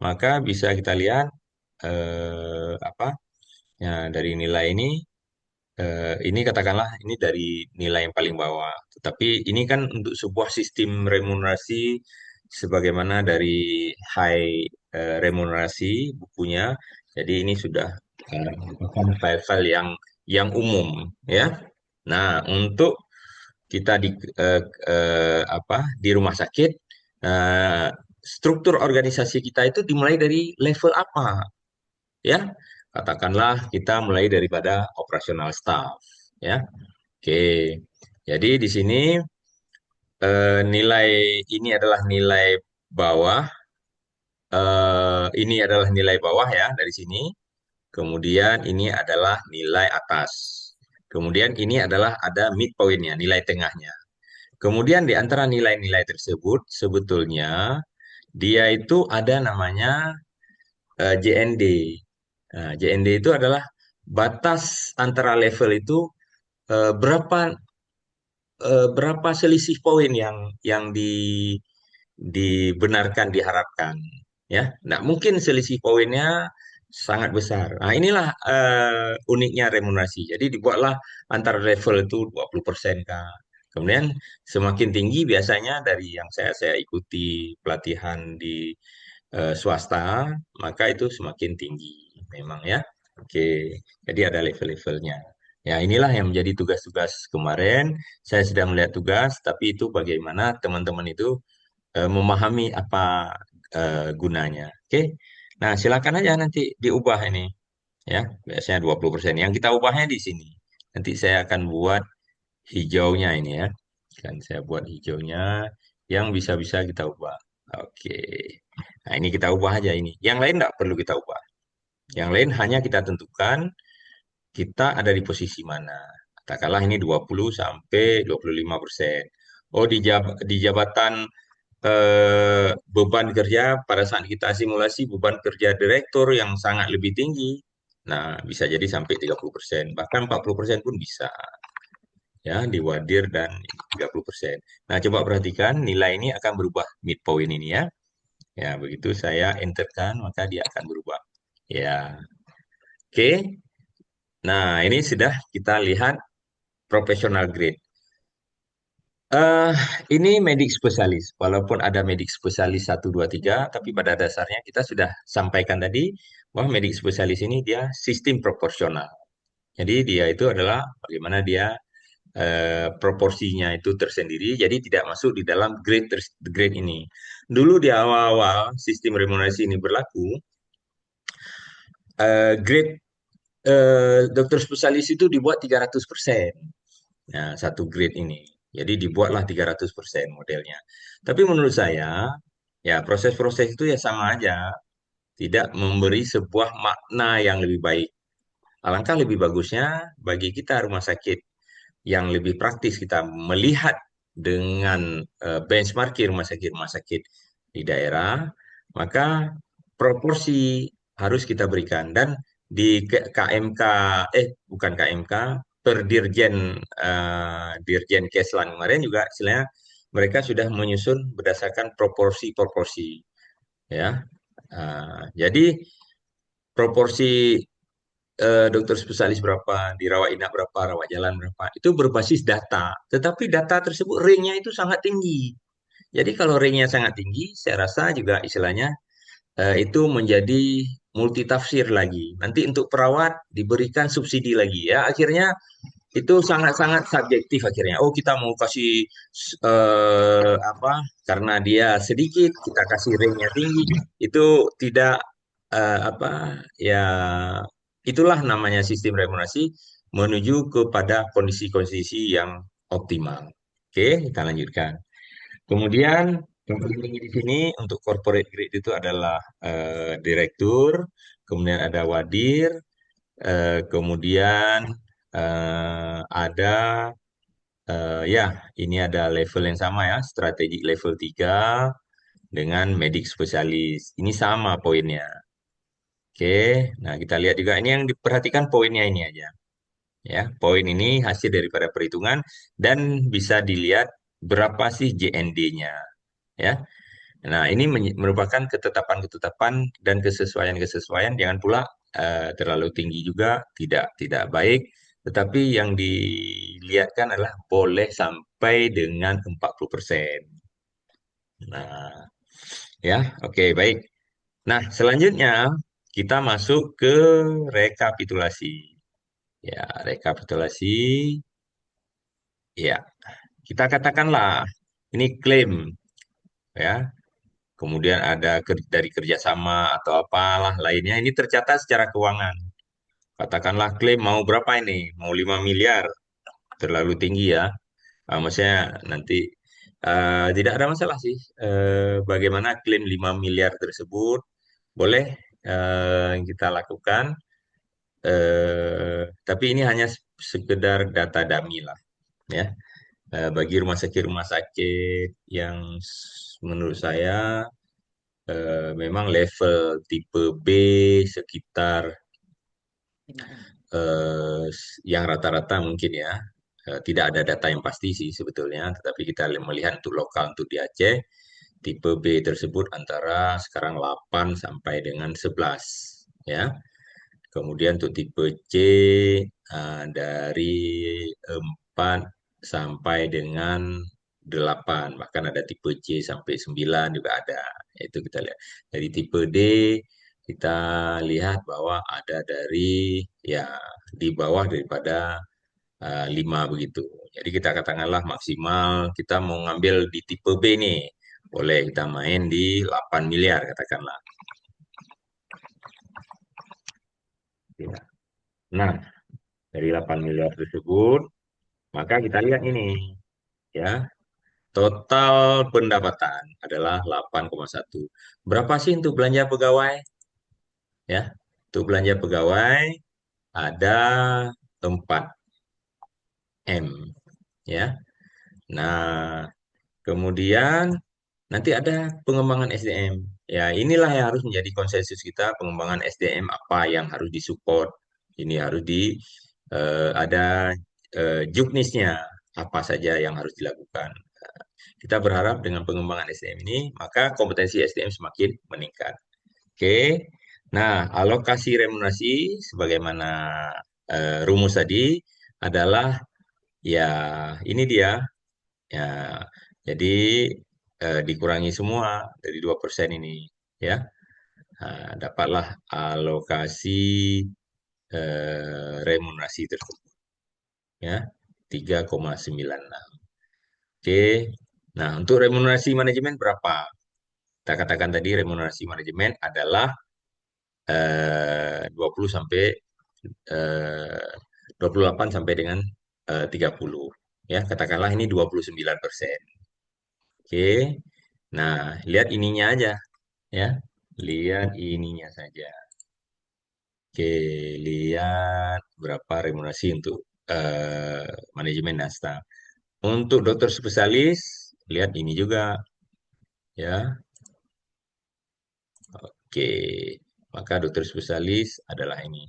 maka bisa kita lihat apa? Ya, dari nilai ini ini katakanlah ini dari nilai yang paling bawah. Tetapi ini kan untuk sebuah sistem remunerasi sebagaimana dari high remunerasi bukunya. Jadi ini sudah merupakan file-file yang umum ya. Nah, untuk kita di rumah sakit eh, struktur organisasi kita itu dimulai dari level apa ya? Katakanlah kita mulai daripada operasional staff ya. Oke. Jadi di sini nilai ini adalah nilai bawah, ini adalah nilai bawah ya dari sini. Kemudian ini adalah nilai atas. Kemudian ini adalah ada midpointnya, nilai tengahnya. Kemudian di antara nilai-nilai tersebut sebetulnya dia itu ada namanya JND. Nah, JND itu adalah batas antara level itu berapa berapa selisih poin yang dibenarkan diharapkan, ya. Nah, mungkin selisih poinnya sangat besar. Nah, inilah uniknya remunerasi. Jadi dibuatlah antara level itu 20% kah. Kemudian semakin tinggi biasanya dari yang saya ikuti pelatihan di swasta, maka itu semakin tinggi memang ya. Oke, jadi ada level-levelnya. Ya, inilah yang menjadi tugas-tugas kemarin. Saya sedang melihat tugas, tapi itu bagaimana teman-teman itu memahami apa gunanya. Oke. Nah, silakan aja nanti diubah ini ya. Biasanya 20%. Yang kita ubahnya di sini. Nanti saya akan buat hijaunya ini ya. Kan saya buat hijaunya yang bisa-bisa kita ubah. Oke. Nah, ini kita ubah aja ini. Yang lain tidak perlu kita ubah. Yang lain hanya kita tentukan kita ada di posisi mana. Katakanlah ini 20 sampai 25%. Oh, di jabatan beban kerja pada saat kita simulasi beban kerja direktur yang sangat lebih tinggi. Nah, bisa jadi sampai 30%, bahkan 40% pun bisa ya di wadir dan 30%. Nah, coba perhatikan nilai ini akan berubah midpoint ini ya. Ya, begitu saya enterkan maka dia akan berubah. Ya, oke. Nah, ini sudah kita lihat professional grade. Eh, ini medik spesialis. Walaupun ada medik spesialis 1, 2, 3, tapi pada dasarnya kita sudah sampaikan tadi bahwa medik spesialis ini dia sistem proporsional. Jadi dia itu adalah bagaimana dia proporsinya itu tersendiri, jadi tidak masuk di dalam grade ini. Dulu di awal-awal sistem remunerasi ini berlaku, grade dokter spesialis itu dibuat 300%. Nah, satu grade ini. Jadi dibuatlah 300% modelnya. Tapi menurut saya, ya proses-proses itu ya sama aja. Tidak memberi sebuah makna yang lebih baik. Alangkah lebih bagusnya bagi kita rumah sakit yang lebih praktis kita melihat dengan benchmarking rumah sakit di daerah, maka proporsi harus kita berikan dan di KMK bukan KMK per Dirjen Dirjen Keslan kemarin juga istilahnya mereka sudah menyusun berdasarkan proporsi-proporsi ya. Jadi proporsi dokter spesialis berapa, dirawat inap berapa, rawat jalan berapa, itu berbasis data. Tetapi data tersebut range-nya itu sangat tinggi. Jadi kalau range-nya sangat tinggi, saya rasa juga istilahnya itu menjadi multitafsir lagi. Nanti untuk perawat diberikan subsidi lagi ya. Akhirnya itu sangat-sangat subjektif akhirnya. Oh, kita mau kasih apa? Karena dia sedikit, kita kasih range-nya tinggi. Itu tidak apa? Ya itulah namanya sistem remunerasi menuju kepada kondisi-kondisi yang optimal. Oke, kita lanjutkan. Kemudian yang paling tinggi di sini untuk corporate grade itu adalah direktur, kemudian ada wadir, kemudian ada ya ini ada level yang sama ya, strategic level 3 dengan medik spesialis. Ini sama poinnya. Oke, nah kita lihat juga ini yang diperhatikan poinnya ini aja. Ya, poin ini hasil daripada perhitungan dan bisa dilihat berapa sih JND-nya. Ya, nah ini merupakan ketetapan-ketetapan dan kesesuaian-kesesuaian. Jangan pula terlalu tinggi juga, tidak baik. Tetapi yang dilihatkan adalah boleh sampai dengan 40%. Nah, ya, oke, baik. Nah, selanjutnya kita masuk ke rekapitulasi. Ya, rekapitulasi. Ya, kita katakanlah ini klaim ya. Kemudian ada dari kerjasama atau apalah lainnya ini tercatat secara keuangan. Katakanlah klaim mau berapa ini? Mau 5 miliar. Terlalu tinggi ya. Maksudnya nanti tidak ada masalah sih. Bagaimana klaim 5 miliar tersebut boleh kita lakukan. Tapi ini hanya sekedar data dummy lah ya. Bagi rumah sakit yang menurut saya memang level tipe B sekitar yang rata-rata mungkin ya Tidak ada data yang pasti sih sebetulnya, tetapi kita melihat untuk lokal untuk di Aceh, tipe B tersebut antara sekarang 8 sampai dengan 11 ya. Kemudian untuk tipe C dari 4 sampai dengan 8, bahkan ada tipe C sampai 9 juga ada. Itu kita lihat. Dari tipe D kita lihat bahwa ada dari ya di bawah daripada 5 begitu. Jadi kita katakanlah maksimal kita mau ngambil di tipe B nih. Boleh kita main di 8 miliar katakanlah. Ya. Nah, dari 8 miliar tersebut, maka kita lihat ini ya, total pendapatan adalah 8,1. Berapa sih untuk belanja pegawai? Ya, untuk belanja pegawai ada 4 M ya. Nah, kemudian nanti ada pengembangan SDM. Ya, inilah yang harus menjadi konsensus kita, pengembangan SDM apa yang harus disupport. Ini harus ada juknisnya, apa saja yang harus dilakukan. Kita berharap dengan pengembangan SDM ini, maka kompetensi SDM semakin meningkat. Oke. Nah, alokasi remunerasi sebagaimana rumus tadi adalah ya ini dia ya. Jadi dikurangi semua dari 2% ini ya. Nah, dapatlah alokasi remunerasi tersebut ya 3,96. Oke. Nah, untuk remunerasi manajemen berapa? Kita katakan tadi remunerasi manajemen adalah 20 sampai eh, 28 sampai dengan 30. Ya, katakanlah ini 29%. Oke. Nah, lihat ininya aja ya. Lihat ininya saja. Oke, lihat berapa remunerasi untuk eh, manajemen dan staf. Untuk dokter spesialis, lihat ini juga ya. Oke, maka dokter spesialis adalah ini.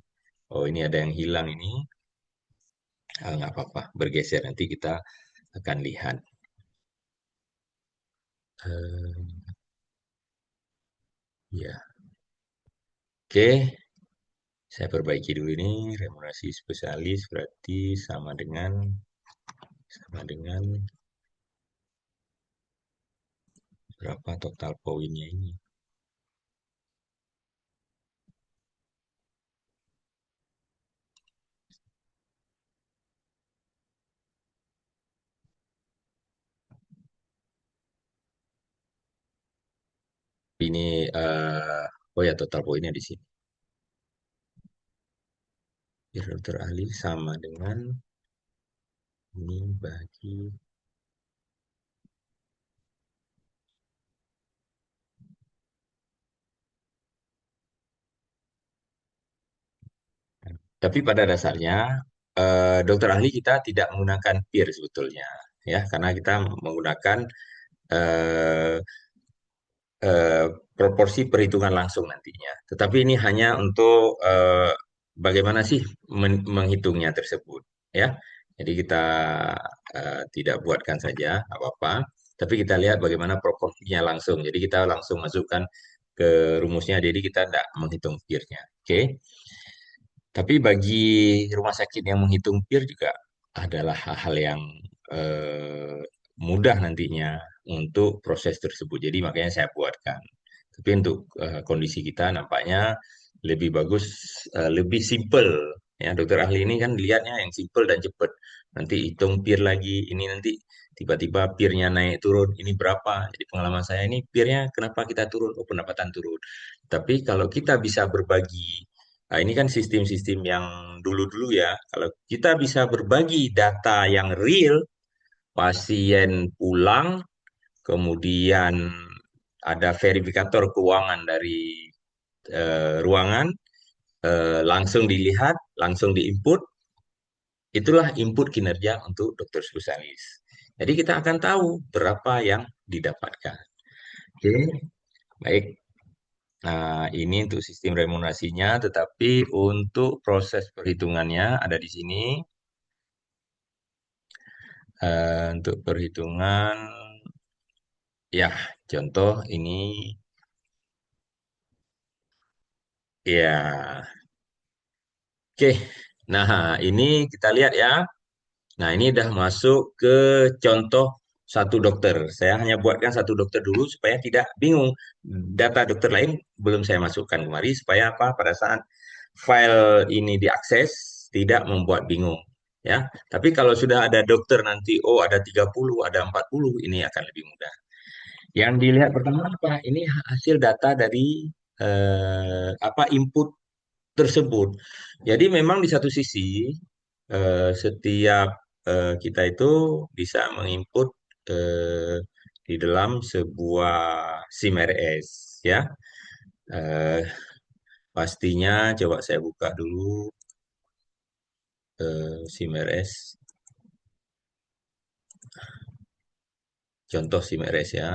Oh, ini ada yang hilang ini. Nggak apa-apa, bergeser nanti kita akan lihat. Eh, ya, oke. Saya perbaiki dulu ini. Remunerasi spesialis berarti sama dengan berapa total poinnya ini. Ini oh ya total poinnya di sini. Biar dokter ahli sama dengan ini bagi. Tapi pada dasarnya dokter ahli kita tidak menggunakan peer sebetulnya, ya, karena kita menggunakan eh, eh, proporsi perhitungan langsung nantinya. Tetapi ini hanya untuk bagaimana sih menghitungnya tersebut, ya. Jadi kita tidak buatkan saja apa-apa, tapi kita lihat bagaimana proporsinya langsung. Jadi kita langsung masukkan ke rumusnya, jadi kita tidak menghitung peer-nya. Oke. Tapi bagi rumah sakit yang menghitung peer juga adalah hal-hal yang eh, mudah nantinya untuk proses tersebut. Jadi makanya saya buatkan. Tapi untuk kondisi kita nampaknya lebih bagus, lebih simple. Ya, dokter ahli ini kan lihatnya yang simple dan cepat. Nanti hitung peer lagi, ini nanti tiba-tiba peernya naik turun, ini berapa? Jadi pengalaman saya ini peernya kenapa kita turun? Oh, pendapatan turun. Tapi kalau kita bisa berbagi. Nah, ini kan sistem-sistem yang dulu-dulu ya. Kalau kita bisa berbagi data yang real, pasien pulang, kemudian ada verifikator keuangan dari ruangan, langsung dilihat, langsung diinput, itulah input kinerja untuk dokter spesialis. Jadi kita akan tahu berapa yang didapatkan. Oke, baik. Nah, ini untuk sistem remunerasinya, tetapi untuk proses perhitungannya ada di sini. Untuk perhitungan, ya contoh ini, ya oke. Nah, ini kita lihat ya. Nah, ini udah masuk ke contoh satu dokter. Saya hanya buatkan satu dokter dulu supaya tidak bingung. Data dokter lain belum saya masukkan kemari supaya apa? Pada saat file ini diakses tidak membuat bingung. Ya, tapi kalau sudah ada dokter nanti, oh ada 30, ada 40, ini akan lebih mudah. Yang dilihat pertama apa? Ini hasil data dari apa input tersebut. Jadi memang di satu sisi setiap kita itu bisa menginput eh, di dalam sebuah SIM-RS ya. Eh, pastinya coba saya buka dulu SIM-RS, contoh SIM-RS ya.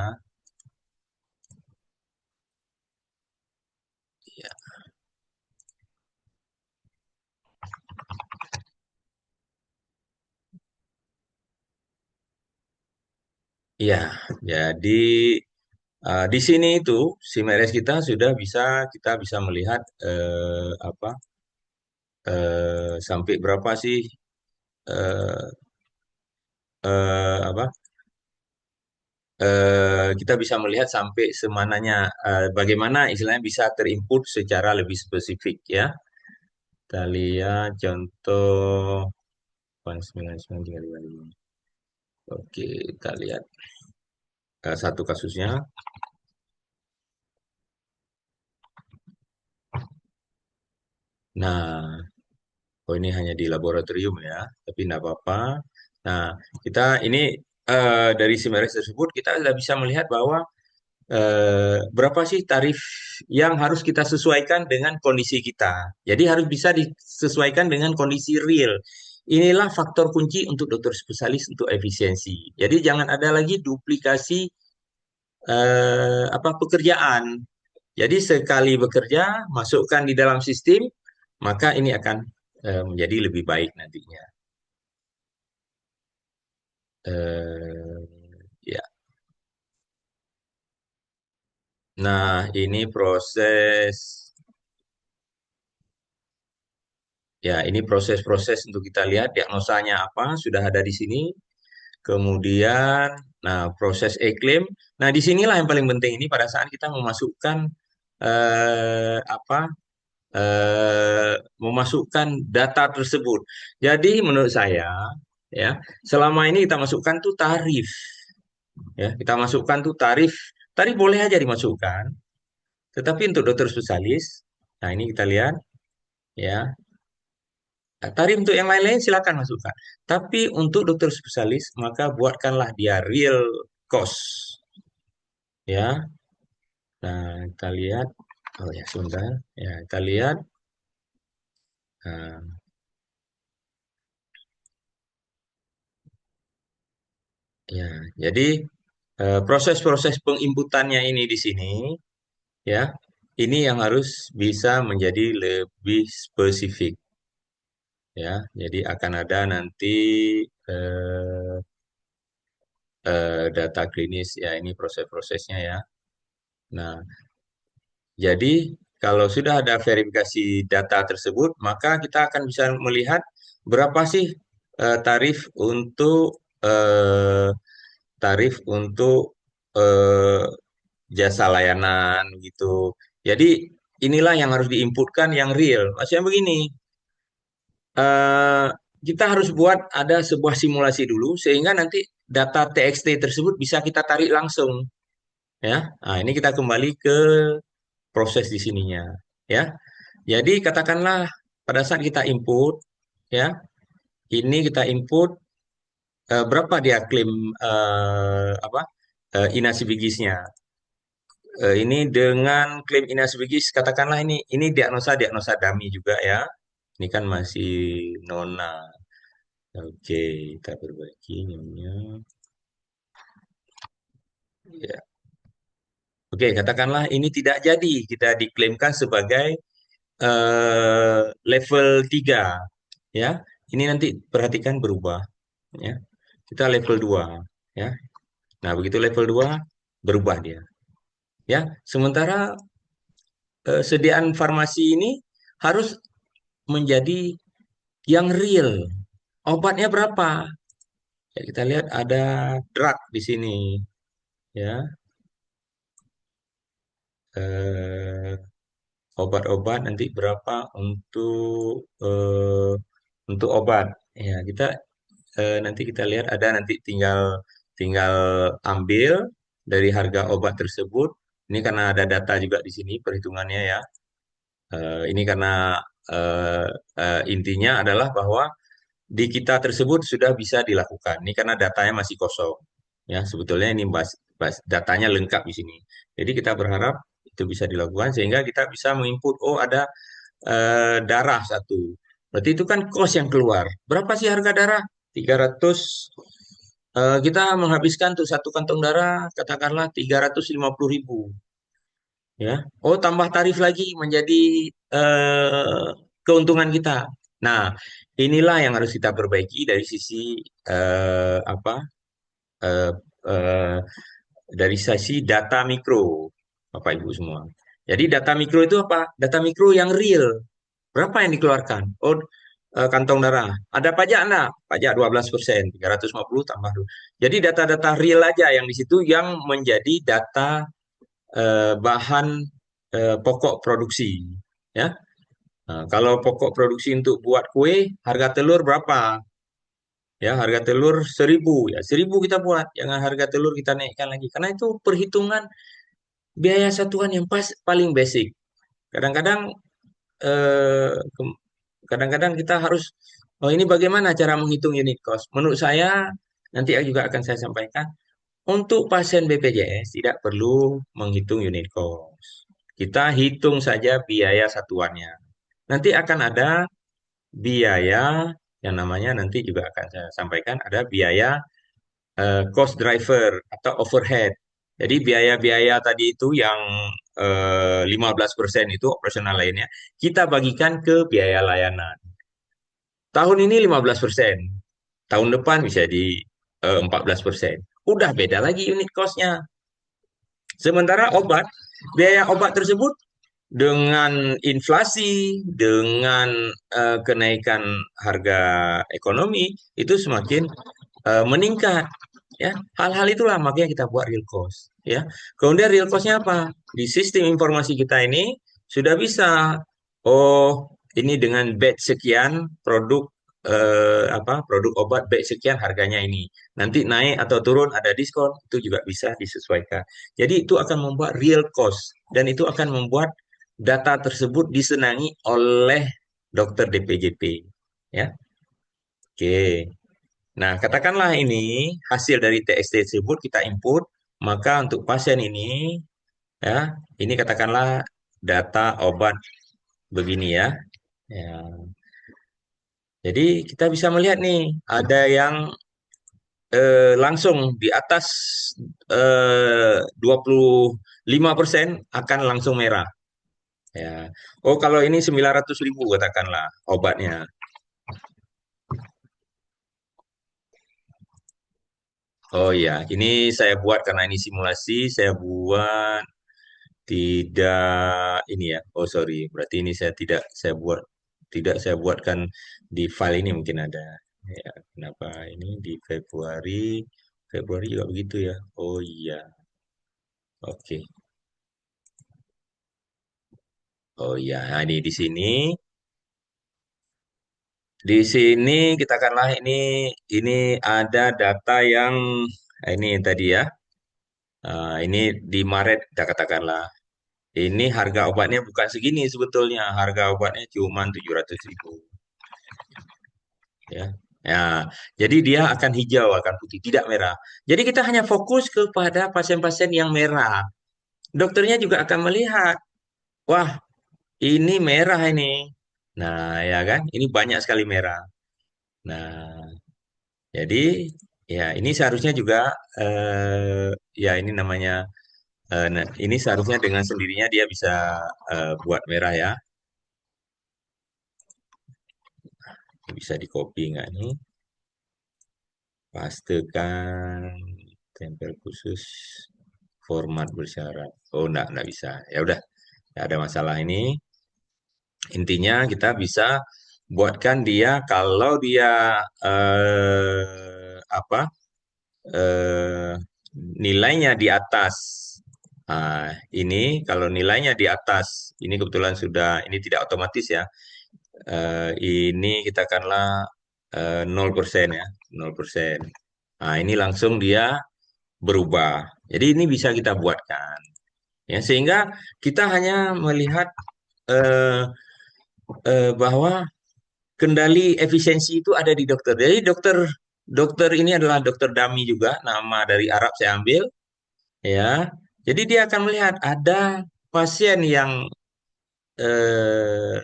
Ya, iya, jadi di sini itu SIM-RS kita sudah bisa kita bisa melihat apa sampai berapa sih eh, apa kita bisa melihat sampai semananya bagaimana istilahnya bisa terinput secara lebih spesifik ya. Kita lihat contoh 199,355. Oke, kita lihat satu kasusnya. Nah, oh ini hanya di laboratorium ya, tapi tidak apa-apa. Nah, kita ini dari SIMRX tersebut kita sudah bisa melihat bahwa berapa sih tarif yang harus kita sesuaikan dengan kondisi kita. Jadi harus bisa disesuaikan dengan kondisi real. Inilah faktor kunci untuk dokter spesialis untuk efisiensi. Jadi jangan ada lagi duplikasi apa pekerjaan. Jadi sekali bekerja masukkan di dalam sistem, maka ini akan menjadi lebih baik nantinya. Eh, ya. Nah, ini proses. Ya, ini proses-proses untuk kita lihat diagnosanya apa, sudah ada di sini. Kemudian, nah proses e-claim. Nah, disinilah yang paling penting ini pada saat kita memasukkan apa memasukkan data tersebut. Jadi menurut saya ya selama ini kita masukkan tuh tarif ya kita masukkan tuh tarif tarif boleh aja dimasukkan. Tetapi untuk dokter spesialis, nah ini kita lihat ya. Nah, tarif untuk yang lain-lain silakan masukkan. Tapi untuk dokter spesialis, maka buatkanlah dia real cost. Ya, nah kita lihat. Oh ya, sebentar. Ya, kita lihat. Nah, ya, jadi proses-proses penginputannya ini di sini, ya, ini yang harus bisa menjadi lebih spesifik. Ya, jadi akan ada nanti eh, data klinis. Ya, ini proses-prosesnya ya. Nah, jadi, kalau sudah ada verifikasi data tersebut, maka kita akan bisa melihat berapa sih tarif untuk eh, eh, jasa layanan gitu. Jadi, inilah yang harus diinputkan yang real. Maksudnya begini, eh, kita harus buat ada sebuah simulasi dulu sehingga nanti data TXT tersebut bisa kita tarik langsung, ya. Nah, ini kita kembali ke proses di sininya, ya. Jadi katakanlah pada saat kita input, ya, ini kita input berapa dia klaim apa inasi bigisnya. Ini dengan klaim inasi bigis, katakanlah ini diagnosa diagnosa dummy juga ya. Ini kan masih nona. Oke, kita perbaiki nyonya. Ya. Oke, katakanlah ini tidak jadi kita diklaimkan sebagai level 3, ya. Ini nanti perhatikan berubah, ya. kita level 2, ya. Nah, begitu level 2 berubah dia, ya. Sementara sediaan farmasi ini harus menjadi yang real. Obatnya berapa? Ya, kita lihat ada drug di sini, ya. Eh, Obat-obat nanti berapa untuk obat. Ya, kita nanti kita lihat ada nanti tinggal tinggal ambil dari harga obat tersebut. Ini karena ada data juga di sini perhitungannya, ya. Ini karena eh, intinya adalah bahwa di kita tersebut sudah bisa dilakukan. Ini karena datanya masih kosong. Ya, sebetulnya ini datanya lengkap di sini. Jadi kita berharap itu bisa dilakukan sehingga kita bisa menginput, oh ada darah satu. Berarti itu kan kos yang keluar. Berapa sih harga darah? 300. Kita menghabiskan tuh satu kantong darah katakanlah 350.000, ya. Oh, tambah tarif lagi menjadi keuntungan kita. Nah, inilah yang harus kita perbaiki dari sisi apa? eh, eh, dari sisi data mikro, Bapak Ibu semua. Jadi data mikro itu apa? Data mikro yang real. Berapa yang dikeluarkan? Oh, kantong darah. Ada pajak enggak? Pajak 12%, 350 tambah 2. Jadi data-data real aja yang di situ yang menjadi data bahan pokok produksi. Ya, nah, kalau pokok produksi untuk buat kue, harga telur berapa? Ya, harga telur 1.000. Ya, 1.000 kita buat. Jangan harga telur kita naikkan lagi. Karena itu perhitungan biaya satuan yang paling basic. Kadang-kadang eh, kadang-kadang kita harus, oh ini bagaimana cara menghitung unit cost? Menurut saya, nanti juga akan saya sampaikan, untuk pasien BPJS tidak perlu menghitung unit cost. Kita hitung saja biaya satuannya. Nanti akan ada biaya yang namanya nanti juga akan saya sampaikan, ada biaya cost driver atau overhead. Jadi biaya-biaya tadi itu yang 15% itu operasional lainnya, kita bagikan ke biaya layanan. Tahun ini 15%, tahun depan bisa di 14%. Udah beda lagi unit cost-nya. Sementara obat, biaya obat tersebut dengan inflasi, dengan kenaikan harga ekonomi, itu semakin meningkat. Ya, hal-hal itulah makanya kita buat real cost. Ya, kemudian real cost-nya apa? Di sistem informasi kita ini sudah bisa, oh ini dengan batch sekian produk produk obat batch sekian harganya ini. Nanti naik atau turun ada diskon itu juga bisa disesuaikan. Jadi itu akan membuat real cost dan itu akan membuat data tersebut disenangi oleh dokter DPJP. Ya, oke. Nah, katakanlah ini hasil dari TXT tersebut kita input, maka untuk pasien ini, ya, ini katakanlah data obat begini, ya. Ya, jadi kita bisa melihat nih, ada yang langsung di atas 25% akan langsung merah. Ya. Oh, kalau ini 900.000 katakanlah obatnya. Oh ya, ini saya buat karena ini simulasi, saya buat tidak ini ya. Oh sorry, berarti ini saya saya buatkan di file ini mungkin ada. Ya, kenapa ini di Februari? Februari juga begitu ya. Oh iya. Oke. Oh iya, nah, ini di sini katakanlah ini ada data yang ini tadi ya. Ini di Maret kita katakanlah. Ini harga obatnya bukan segini sebetulnya. Harga obatnya cuma 700.000. Ya. Ya, jadi dia akan hijau, akan putih, tidak merah. Jadi kita hanya fokus kepada pasien-pasien yang merah. Dokternya juga akan melihat, wah, ini merah ini. Nah, ya kan? Ini banyak sekali merah. Nah, jadi ya ini seharusnya juga ya ini namanya nah, ini seharusnya dengan sendirinya dia bisa buat merah, ya. Bisa di copy nggak nih? pastekan, tempel khusus, format bersyarat. Oh, enggak bisa. Ya udah, nggak ada masalah ini. Intinya kita bisa buatkan dia kalau dia apa nilainya di atas. Ini kalau nilainya di atas, ini kebetulan sudah ini tidak otomatis ya. Ini kita katakanlah 0% ya, 0%. Nah, ini langsung dia berubah. Jadi ini bisa kita buatkan ya sehingga kita hanya melihat eh, bahwa kendali efisiensi itu ada di dokter. Jadi dokter dokter ini adalah dokter dummy juga, nama dari Arab saya ambil ya. Jadi dia akan melihat ada pasien yang eh,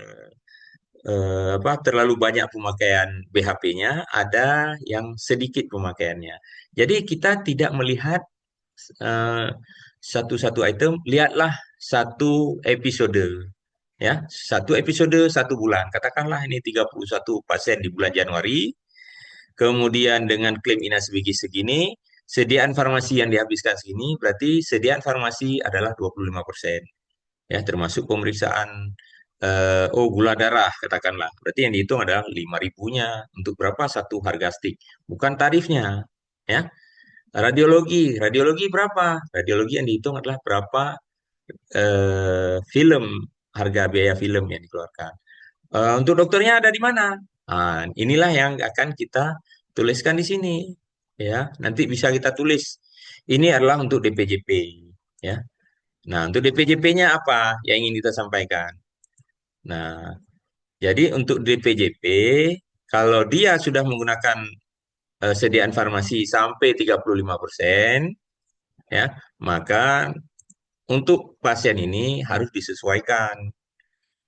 apa terlalu banyak pemakaian BHP-nya, ada yang sedikit pemakaiannya. Jadi kita tidak melihat eh, satu-satu item, lihatlah satu episode ya, satu episode 1 bulan. Katakanlah ini 31 pasien di bulan Januari, kemudian dengan klaim Inas Bigi segini, sediaan farmasi yang dihabiskan segini, berarti sediaan farmasi adalah 25%. Ya, termasuk pemeriksaan gula darah katakanlah. Berarti yang dihitung adalah 5.000-nya untuk berapa satu harga stick, bukan tarifnya. Ya, radiologi berapa? Radiologi yang dihitung adalah berapa film, harga biaya film yang dikeluarkan. Untuk dokternya ada di mana? Inilah yang akan kita tuliskan di sini. Ya, nanti bisa kita tulis. Ini adalah untuk DPJP. Ya. Nah, untuk DPJP-nya apa yang ingin kita sampaikan? Nah, jadi untuk DPJP, kalau dia sudah menggunakan sediaan farmasi sampai 35%, ya, maka untuk pasien ini harus disesuaikan.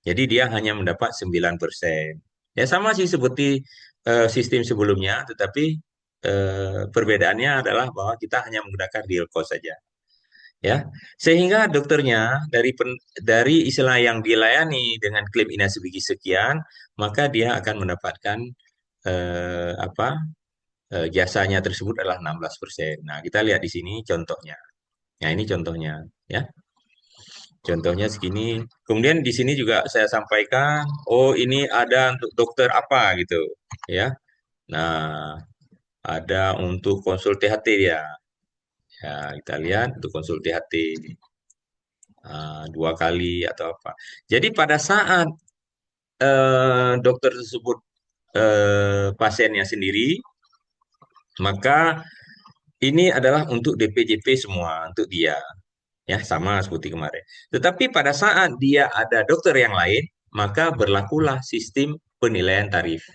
Jadi dia hanya mendapat 9%. Ya sama sih seperti sistem sebelumnya, tetapi perbedaannya adalah bahwa kita hanya menggunakan real cost saja. Ya, sehingga dokternya dari istilah yang dilayani dengan klaim inasibigi sekian, maka dia akan mendapatkan apa jasanya tersebut adalah 16%. Nah, kita lihat di sini contohnya. Nah, ini contohnya ya. Contohnya segini. Kemudian di sini juga saya sampaikan, oh ini ada untuk dokter apa gitu, ya. Nah, ada untuk konsul THT dia. Ya, kita lihat untuk konsul THT 2 kali atau apa. Jadi pada saat dokter tersebut pasiennya sendiri, maka ini adalah untuk DPJP semua untuk dia. Ya, sama seperti kemarin. Tetapi pada saat dia ada dokter yang lain, maka berlakulah sistem penilaian tarif.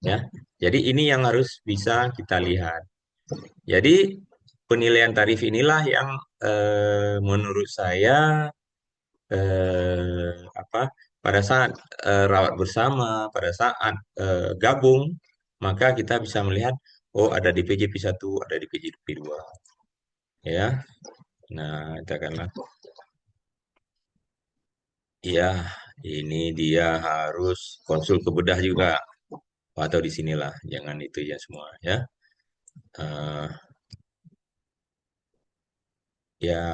Ya, jadi ini yang harus bisa kita lihat. Jadi penilaian tarif inilah yang menurut saya apa pada saat rawat bersama, pada saat gabung, maka kita bisa melihat oh ada di PJP 1, ada di PJP 2. Ya, nah kita akan iya, ini dia harus konsul ke bedah juga. Atau di sinilah, jangan itu ya semua ya. Eh, ya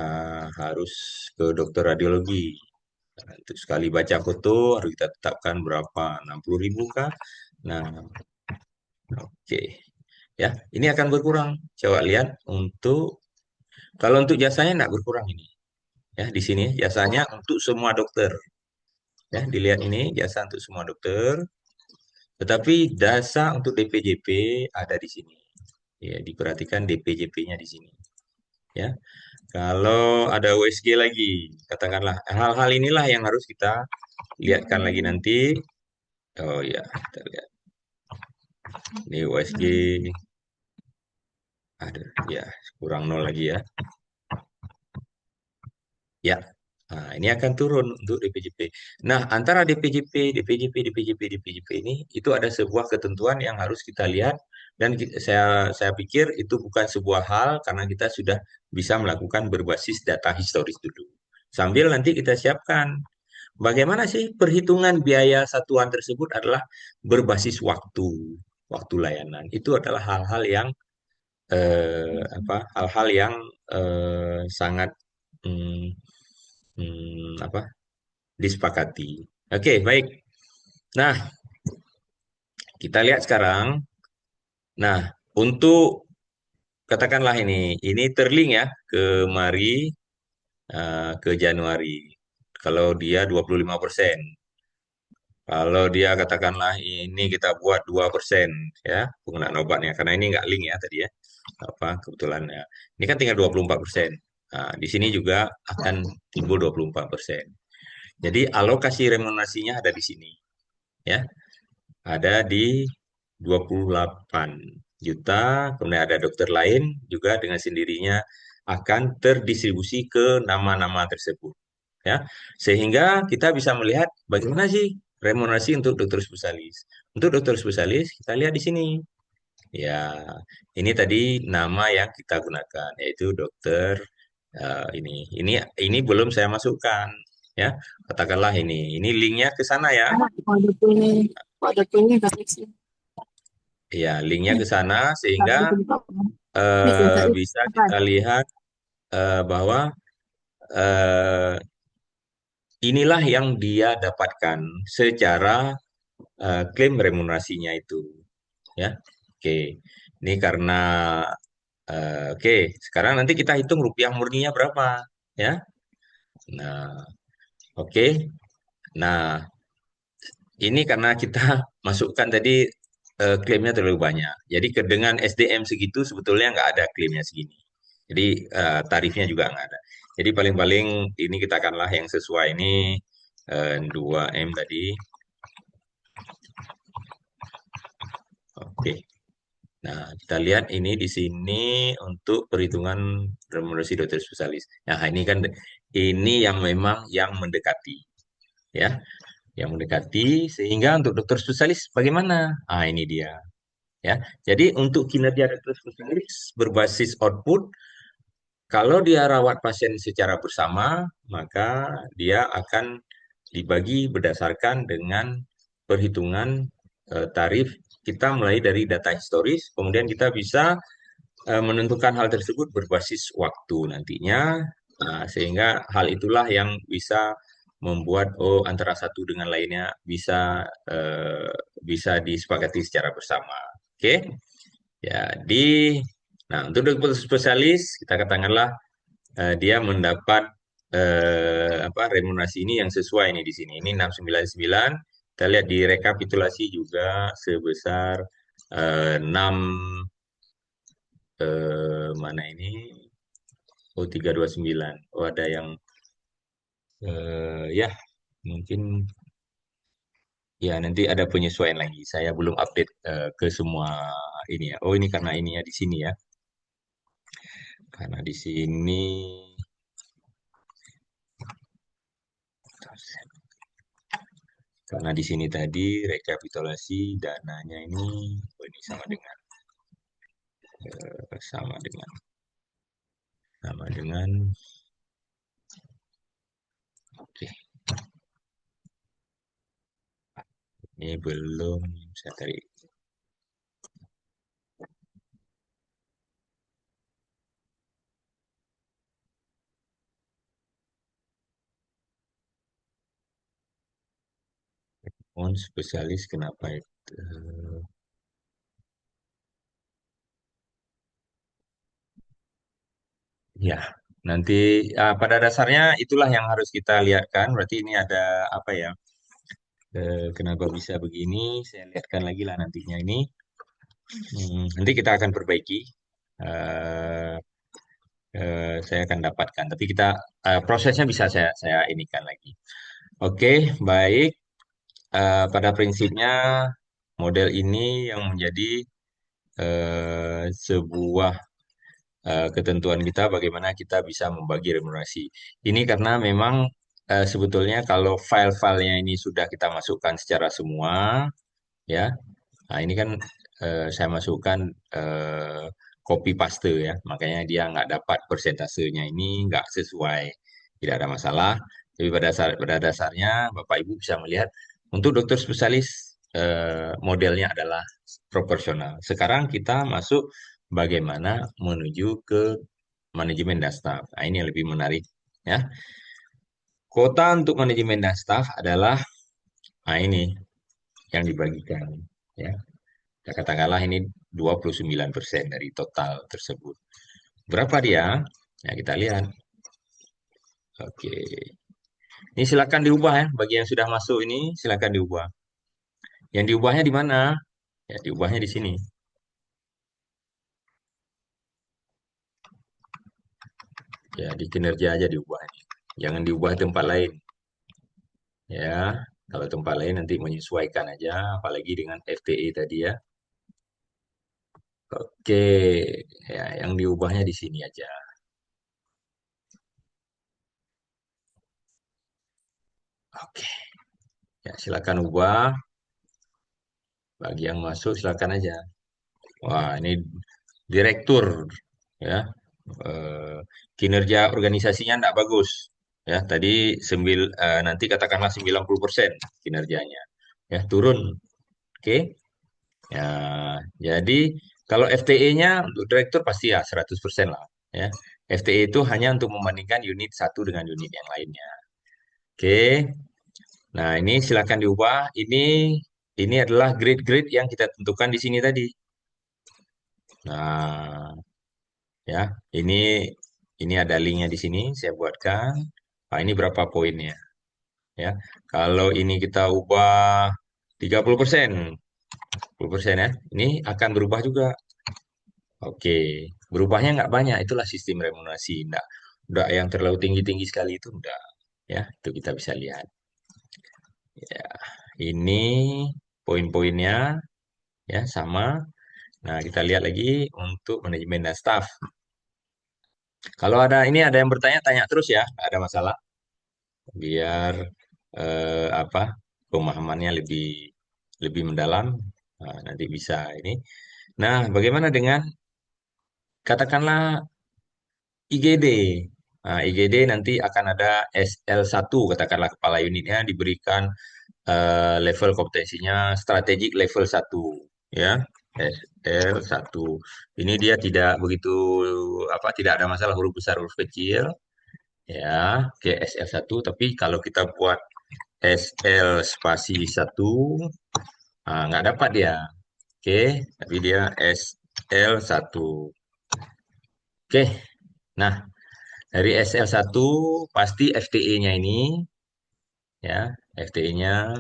harus ke dokter radiologi. Nah, untuk sekali baca foto harus kita tetapkan berapa? 60.000 kah? Nah, oke. Ya, ini akan berkurang. Coba lihat untuk kalau untuk jasanya tidak berkurang ini. Ya, di sini jasanya untuk semua dokter. Ya, dilihat ini jasa untuk semua dokter. Tetapi jasa untuk DPJP ada di sini. Ya, diperhatikan DPJP-nya di sini. Ya, kalau ada USG lagi, katakanlah hal-hal inilah yang harus kita lihatkan lagi nanti. Oh ya, kita lihat. Ini USG. Aduh, ya, kurang 0 lagi ya. Ya, nah, ini akan turun untuk DPJP. Nah, antara DPJP, DPJP, DPJP, DPJP ini itu ada sebuah ketentuan yang harus kita lihat dan saya pikir itu bukan sebuah hal karena kita sudah bisa melakukan berbasis data historis dulu. Sambil nanti kita siapkan bagaimana sih perhitungan biaya satuan tersebut adalah berbasis waktu. waktu layanan. Itu adalah hal-hal yang hal-hal yang sangat mm, apa disepakati. Oke, baik. Nah, kita lihat sekarang. Nah, untuk katakanlah ini terlink ya ke Mari ke Januari. Kalau dia 25%. Kalau dia katakanlah ini kita buat 2% ya penggunaan obatnya karena ini nggak link ya tadi ya. Kebetulan ya. Ini kan tinggal 24%. Nah, di sini juga akan timbul 24%. Jadi alokasi remunerasinya ada di sini ya. Ada di 28 juta, kemudian ada dokter lain juga dengan sendirinya akan terdistribusi ke nama-nama tersebut. Ya, sehingga kita bisa melihat bagaimana sih remunerasi untuk dokter spesialis. Untuk dokter spesialis kita lihat di sini. Ya, ini tadi nama yang kita gunakan yaitu dokter ini belum saya masukkan ya. Katakanlah ini linknya ke sana ya. Kode-kodenya garis ya. Ya, linknya ke sana sehingga bisa kita Apa? lihat bahwa eh, inilah yang dia dapatkan secara klaim remunerasinya itu. Ya, oke. Ini karena oke. Sekarang nanti kita hitung rupiah murninya berapa, ya. Nah, oke. Nah, ini karena kita masukkan tadi klaimnya terlalu banyak. Jadi dengan SDM segitu sebetulnya nggak ada klaimnya segini. Jadi tarifnya juga nggak ada. Jadi paling-paling ini kita akanlah yang sesuai ini 2M tadi. Oke. Nah, kita lihat ini di sini untuk perhitungan remunerasi dokter spesialis. Nah, ini kan ini yang memang yang mendekati, ya, yang mendekati sehingga untuk dokter spesialis bagaimana? Ah, ini dia, ya. Jadi untuk kinerja dokter spesialis berbasis output, kalau dia rawat pasien secara bersama, maka dia akan dibagi berdasarkan dengan perhitungan tarif kita mulai dari data historis, kemudian kita bisa menentukan hal tersebut berbasis waktu nantinya, sehingga hal itulah yang bisa membuat antara satu dengan lainnya bisa disepakati secara bersama. Oke, jadi nah untuk dokter spesialis kita katakanlah dia mendapat remunerasi ini yang sesuai ini di sini. Ini 699. Kita lihat di rekapitulasi juga sebesar 6 mana ini? Oh, 329. Oh, ada yang ya mungkin ya nanti ada penyesuaian lagi. Saya belum update ke semua ini ya. Oh, ini karena ini ya di sini ya. Karena di sini karena di sini tadi rekapitulasi dananya ini sama dengan sama dengan oke. Ini belum saya tarik. Spesialis kenapa itu? Ya, nanti pada dasarnya itulah yang harus kita lihatkan. Berarti ini ada apa ya? Kenapa bisa begini? Saya lihatkan lagi lah nantinya ini. Nanti kita akan perbaiki. Eh, saya akan dapatkan. Tapi kita prosesnya bisa saya inikan lagi. Oke, baik. Pada prinsipnya model ini yang menjadi sebuah ketentuan kita bagaimana kita bisa membagi remunerasi. Ini karena memang sebetulnya kalau file-filenya ini sudah kita masukkan secara semua, ya. Nah, ini kan saya masukkan copy paste ya, makanya dia nggak dapat persentasenya ini nggak sesuai, tidak ada masalah. Tapi pada dasarnya Bapak Ibu bisa melihat untuk dokter spesialis modelnya adalah proporsional. Sekarang kita masuk bagaimana menuju ke manajemen dan staf. Nah, ini yang lebih menarik ya. Kuota untuk manajemen dan staf adalah ini yang dibagikan ya. Katakanlah ini 29% dari total tersebut. Berapa dia? Ya, kita lihat. Oke. Ini silakan diubah ya. Bagi yang sudah masuk ini silakan diubah. Yang diubahnya di mana? Ya, diubahnya di sini. Ya, di kinerja aja diubahnya. Jangan diubah tempat lain. Ya, kalau tempat lain nanti menyesuaikan aja, apalagi dengan FTE tadi ya. Oke, ya, yang diubahnya di sini aja. Oke, ya silakan ubah. Bagi yang masuk silakan aja. Wah, ini direktur ya. Eh, Kinerja organisasinya tidak bagus. Ya, tadi nanti katakanlah 90% kinerjanya. Ya, turun. Oke. Ya, jadi kalau FTE-nya untuk direktur pasti ya 100% lah. Ya. FTE itu hanya untuk membandingkan unit satu dengan unit yang lainnya. Oke. Nah, ini silakan diubah. Ini adalah grade-grade yang kita tentukan di sini tadi. Nah, ya, ini ini ada linknya di sini. Saya buatkan. Nah, ini berapa poinnya? Ya, kalau ini kita ubah 30%, 10% ya, ini akan berubah juga. Oke, berubahnya nggak banyak. Itulah sistem remunerasi. Nggak yang terlalu tinggi-tinggi sekali itu enggak. Ya, itu kita bisa lihat. Ya, ini poin-poinnya ya sama. Nah, kita lihat lagi untuk manajemen dan staff. Kalau ada yang bertanya, tanya terus ya, nggak ada masalah. Biar apa pemahamannya lebih lebih mendalam. Nah, nanti bisa ini. Nah, bagaimana dengan katakanlah IGD? Nah, IGD nanti akan ada SL1, katakanlah kepala unitnya diberikan level kompetensinya strategik level 1 ya. SL1. Ini dia tidak begitu tidak ada masalah huruf besar huruf kecil ya. Oke, SL1, tapi kalau kita buat SL spasi 1 nggak dapat dia. Oke, tapi dia SL1. Oke. Nah, dari SL1 pasti FTE-nya ini ya, FTE-nya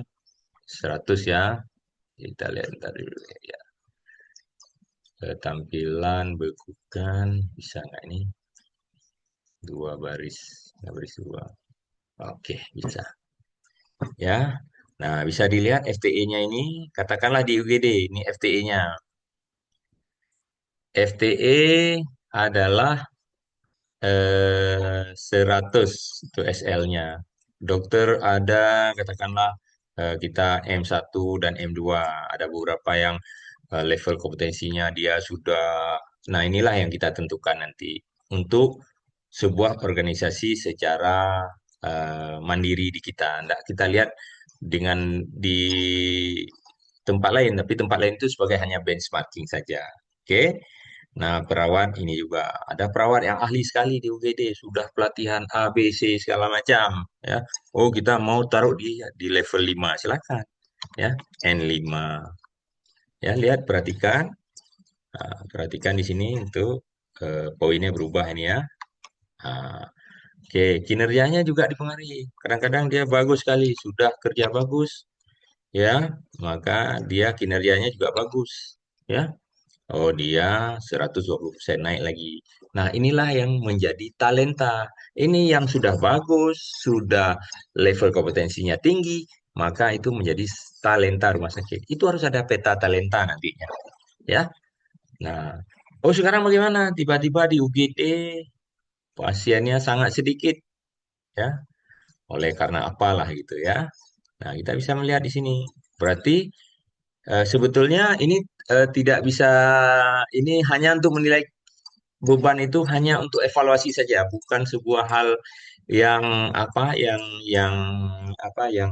100 ya. Kita lihat ntar dulu ya. Tampilan bekukan bisa nggak ini? Dua baris, baris dua. Oke, bisa. Ya. Nah, bisa dilihat FTE-nya ini, katakanlah di UGD, ini FTE-nya. FTE adalah 100 itu SL-nya. Dokter ada katakanlah kita M1 dan M2. Ada beberapa yang level kompetensinya dia sudah. Nah, inilah yang kita tentukan nanti untuk sebuah organisasi secara mandiri di kita. Nggak kita lihat dengan di tempat lain, tapi tempat lain itu sebagai hanya benchmarking saja. Oke. Nah, perawat ini juga ada perawat yang ahli sekali di UGD, sudah pelatihan A, B, C segala macam, ya. Oh, kita mau taruh di level 5, silakan, ya. N5. Ya, lihat perhatikan. Nah, perhatikan di sini untuk poinnya berubah ini ya. Nah, oke, kinerjanya juga dipengaruhi. Kadang-kadang dia bagus sekali, sudah kerja bagus, ya, maka dia kinerjanya juga bagus, ya. Oh, dia 120% naik lagi. Nah, inilah yang menjadi talenta. Ini yang sudah bagus, sudah level kompetensinya tinggi, maka itu menjadi talenta rumah sakit. Itu harus ada peta talenta nantinya, ya. Nah, oh sekarang bagaimana? Tiba-tiba di UGD pasiennya sangat sedikit, ya. Oleh karena apalah gitu ya. Nah, kita bisa melihat di sini. Berarti sebetulnya ini tidak bisa, ini hanya untuk menilai beban itu hanya untuk evaluasi saja, bukan sebuah hal yang apa yang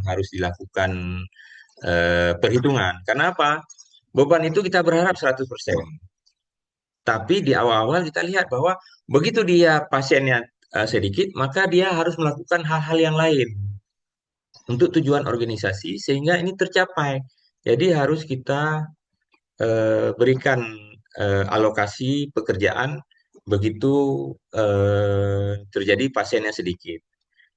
harus dilakukan perhitungan. Karena apa? Beban itu kita berharap 100%. Tapi di awal-awal kita lihat bahwa begitu dia pasiennya sedikit, maka dia harus melakukan hal-hal yang lain untuk tujuan organisasi sehingga ini tercapai. Jadi harus kita berikan alokasi pekerjaan begitu terjadi pasiennya sedikit.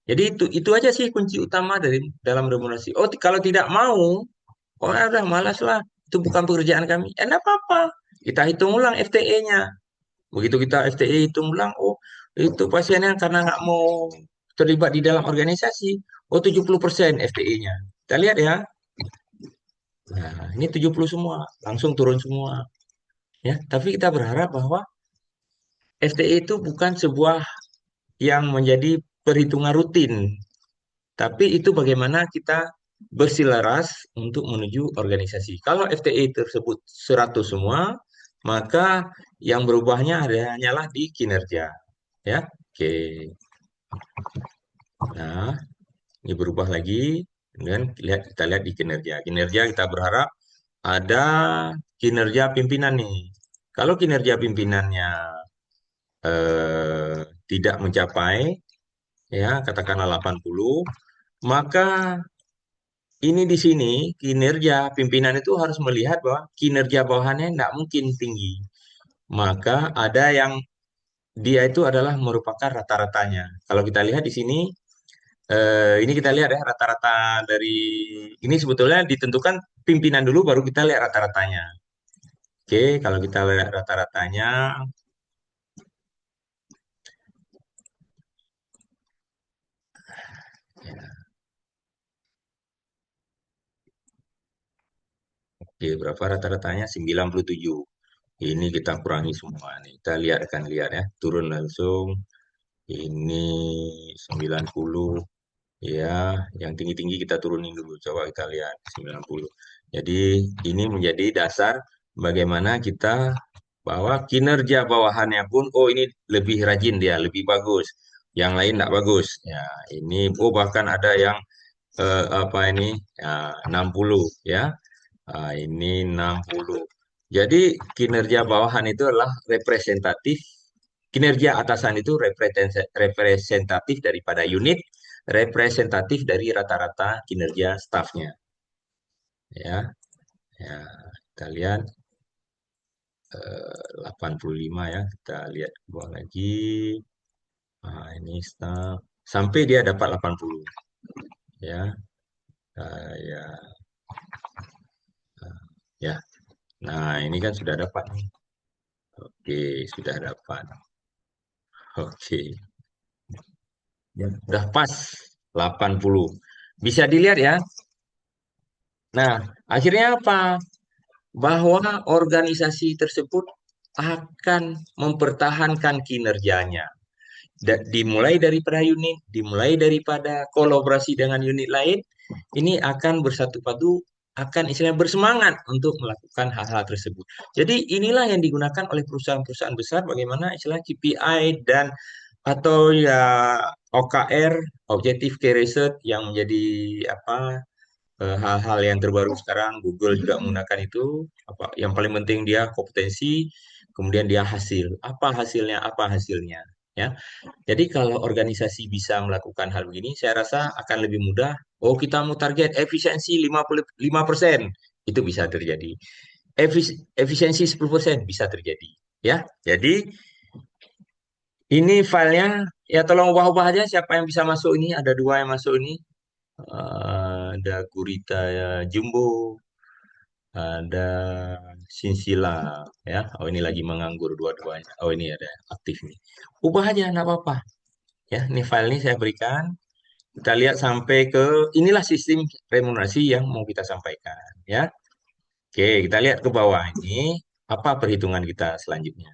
Jadi itu aja sih kunci utama dari dalam remunerasi. Oh, kalau tidak mau, oh ya udah malas lah. Itu bukan pekerjaan kami. Enggak apa-apa. Kita hitung ulang FTE-nya. Begitu kita FTE hitung ulang, oh itu pasiennya karena nggak mau terlibat di dalam organisasi. Oh 70% FTE-nya. Kita lihat ya. Nah, ini 70 semua, langsung turun semua. Ya, tapi kita berharap bahwa FTE itu bukan sebuah yang menjadi perhitungan rutin, tapi itu bagaimana kita berselaras untuk menuju organisasi. Kalau FTE tersebut 100 semua, maka yang berubahnya hanyalah di kinerja. Ya, oke. Nah, ini berubah lagi. Kemudian kita lihat di kinerja. Kinerja kita berharap ada kinerja pimpinan nih. Kalau kinerja pimpinannya tidak mencapai, ya katakanlah 80, maka ini di sini kinerja pimpinan itu harus melihat bahwa kinerja bawahannya tidak mungkin tinggi. Maka ada yang dia itu adalah merupakan rata-ratanya. Kalau kita lihat di sini, ini kita lihat ya rata-rata dari ini sebetulnya ditentukan pimpinan dulu baru kita lihat rata-ratanya. Oke, kalau kita lihat rata-ratanya, oke berapa rata-ratanya? 97. Ini kita kurangi semua nih. Kita lihat akan lihat ya, turun langsung. Ini 90. Ya, yang tinggi-tinggi kita turunin dulu. Coba kita lihat 90. Jadi ini menjadi dasar bagaimana kita bahwa kinerja bawahannya pun oh ini lebih rajin dia, lebih bagus. Yang lain tidak bagus. Ya, ini oh bahkan ada yang apa ini ya, 60 ya. Ini 60. Jadi kinerja bawahan itu adalah representatif, kinerja atasan itu representatif daripada unit, representatif dari rata-rata kinerja stafnya. Ya, ya kita lihat 85 ya, kita lihat ke bawah lagi. Nah, ini staf sampai dia dapat 80 ya. Ya, ya. Nah, ini kan sudah dapat nih. Oke, sudah dapat. Oke. Ya, udah pas 80. Bisa dilihat ya. Nah, akhirnya apa? Bahwa organisasi tersebut akan mempertahankan kinerjanya. Dimulai daripada unit, dimulai daripada kolaborasi dengan unit lain, ini akan bersatu padu, akan istilahnya bersemangat untuk melakukan hal-hal tersebut. Jadi inilah yang digunakan oleh perusahaan-perusahaan besar, bagaimana istilah KPI dan atau ya OKR, Objective Key Research yang menjadi apa hal-hal yang terbaru sekarang Google juga menggunakan itu apa yang paling penting dia kompetensi kemudian dia hasil apa hasilnya ya jadi kalau organisasi bisa melakukan hal begini saya rasa akan lebih mudah oh kita mau target efisiensi 55% itu bisa terjadi efisiensi 10% bisa terjadi ya jadi ini filenya ya tolong ubah-ubah aja siapa yang bisa masuk ini ada dua yang masuk ini. Ada gurita ya, jumbo, ada sinsila ya. Oh ini lagi menganggur dua-duanya. Oh ini ada aktif nih. Ubah aja, nggak apa-apa. Ya, ini file ini saya berikan. Kita lihat sampai ke inilah sistem remunerasi yang mau kita sampaikan ya. Oke, kita lihat ke bawah ini apa perhitungan kita selanjutnya.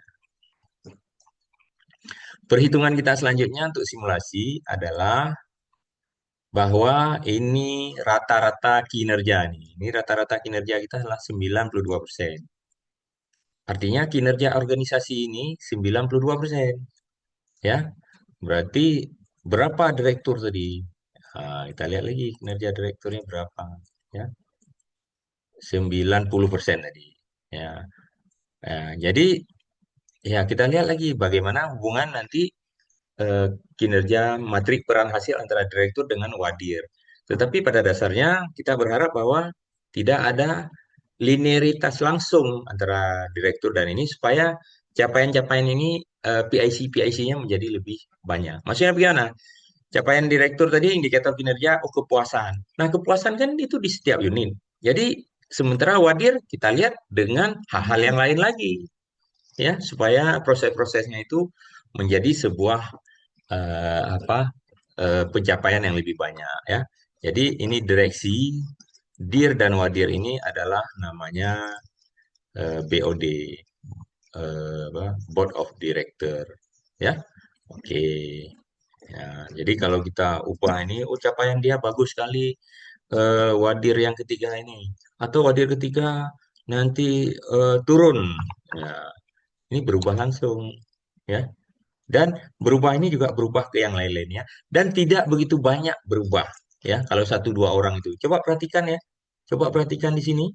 Perhitungan kita selanjutnya untuk simulasi adalah bahwa ini rata-rata kinerja nih. Ini rata-rata kinerja kita adalah 92%. Artinya kinerja organisasi ini 92%. Ya, berarti berapa direktur tadi? Kita lihat lagi kinerja direkturnya berapa. Ya, 90% tadi. Ya. Jadi ya kita lihat lagi bagaimana hubungan nanti eh, kinerja matrik peran hasil antara direktur dengan wadir. Tetapi pada dasarnya kita berharap bahwa tidak ada linearitas langsung antara direktur dan ini supaya capaian-capaian ini PIC-PIC-nya menjadi lebih banyak. Maksudnya bagaimana? Capaian direktur tadi indikator kinerja kepuasan. Nah, kepuasan kan itu di setiap unit. Jadi sementara wadir kita lihat dengan hal-hal yang lain lagi ya supaya proses-prosesnya itu menjadi sebuah pencapaian yang lebih banyak ya. Jadi ini direksi dir dan wadir ini adalah namanya BOD, Board of Director ya. Oke. Ya, jadi kalau kita ubah ini, oh capaian dia bagus sekali wadir yang ketiga ini, atau wadir ketiga nanti turun, ya, ini berubah langsung, ya. Dan berubah ini juga berubah ke yang lain-lainnya, dan tidak begitu banyak berubah, ya. Kalau satu dua orang itu, coba perhatikan ya, coba perhatikan di sini,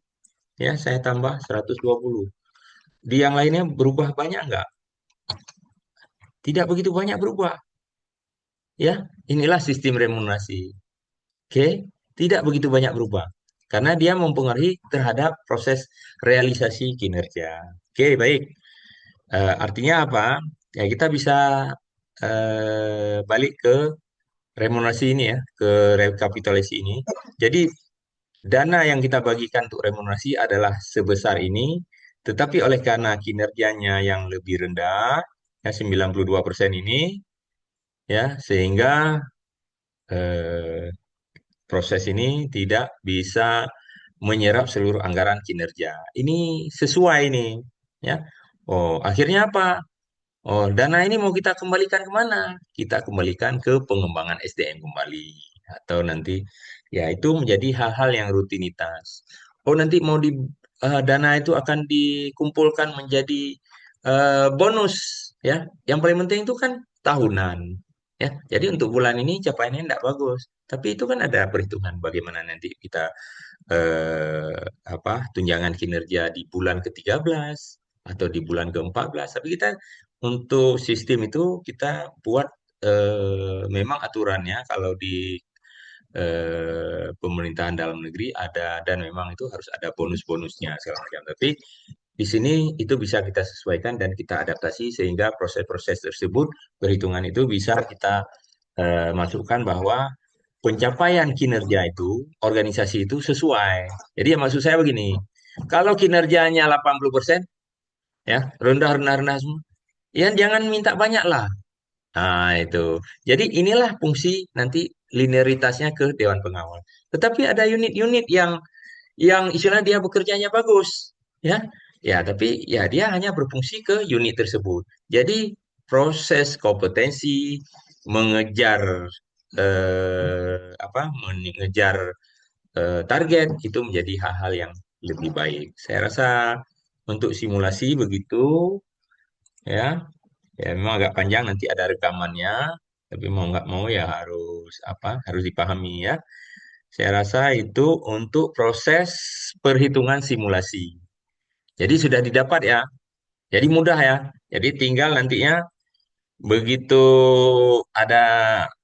ya. Saya tambah 120. Di yang lainnya berubah banyak nggak? Tidak begitu banyak berubah, ya. Inilah sistem remunerasi. Oke, tidak begitu banyak berubah karena dia mempengaruhi terhadap proses realisasi kinerja. Oke, baik. Artinya apa? Ya kita bisa balik ke remunerasi ini ya, ke rekapitulasi ini. Jadi dana yang kita bagikan untuk remunerasi adalah sebesar ini, tetapi oleh karena kinerjanya yang lebih rendah, ya 92% ini, ya sehingga eh, proses ini tidak bisa menyerap seluruh anggaran kinerja. Ini sesuai nih, ya. Oh, akhirnya apa? Oh, dana ini mau kita kembalikan kemana? Kita kembalikan ke pengembangan SDM kembali. Atau nanti, ya itu menjadi hal-hal yang rutinitas. Oh, nanti mau dana itu akan dikumpulkan menjadi bonus, ya. Yang paling penting itu kan tahunan, ya. Jadi untuk bulan ini capaiannya tidak bagus. Tapi itu kan ada perhitungan bagaimana nanti kita eh, tunjangan kinerja di bulan ke-13 atau di bulan ke-14. Tapi kita untuk sistem itu kita buat memang aturannya kalau di pemerintahan dalam negeri ada dan memang itu harus ada bonus-bonusnya segala macam. Tapi di sini itu bisa kita sesuaikan dan kita adaptasi sehingga proses-proses tersebut perhitungan itu bisa kita masukkan bahwa pencapaian kinerja itu organisasi itu sesuai. Jadi ya maksud saya begini, kalau kinerjanya 80% ya rendah-rendah semua, ya jangan minta banyak lah. Nah, itu. Jadi inilah fungsi nanti linearitasnya ke Dewan Pengawas. Tetapi ada unit-unit yang istilah dia bekerjanya bagus, ya. Ya, tapi ya dia hanya berfungsi ke unit tersebut. Jadi proses kompetensi mengejar mengejar target itu menjadi hal-hal yang lebih baik. Saya rasa untuk simulasi begitu, ya. Ya memang agak panjang nanti ada rekamannya, tapi mau nggak mau ya harus dipahami ya. Saya rasa itu untuk proses perhitungan simulasi. Jadi sudah didapat ya. Jadi mudah ya. Jadi tinggal nantinya begitu ada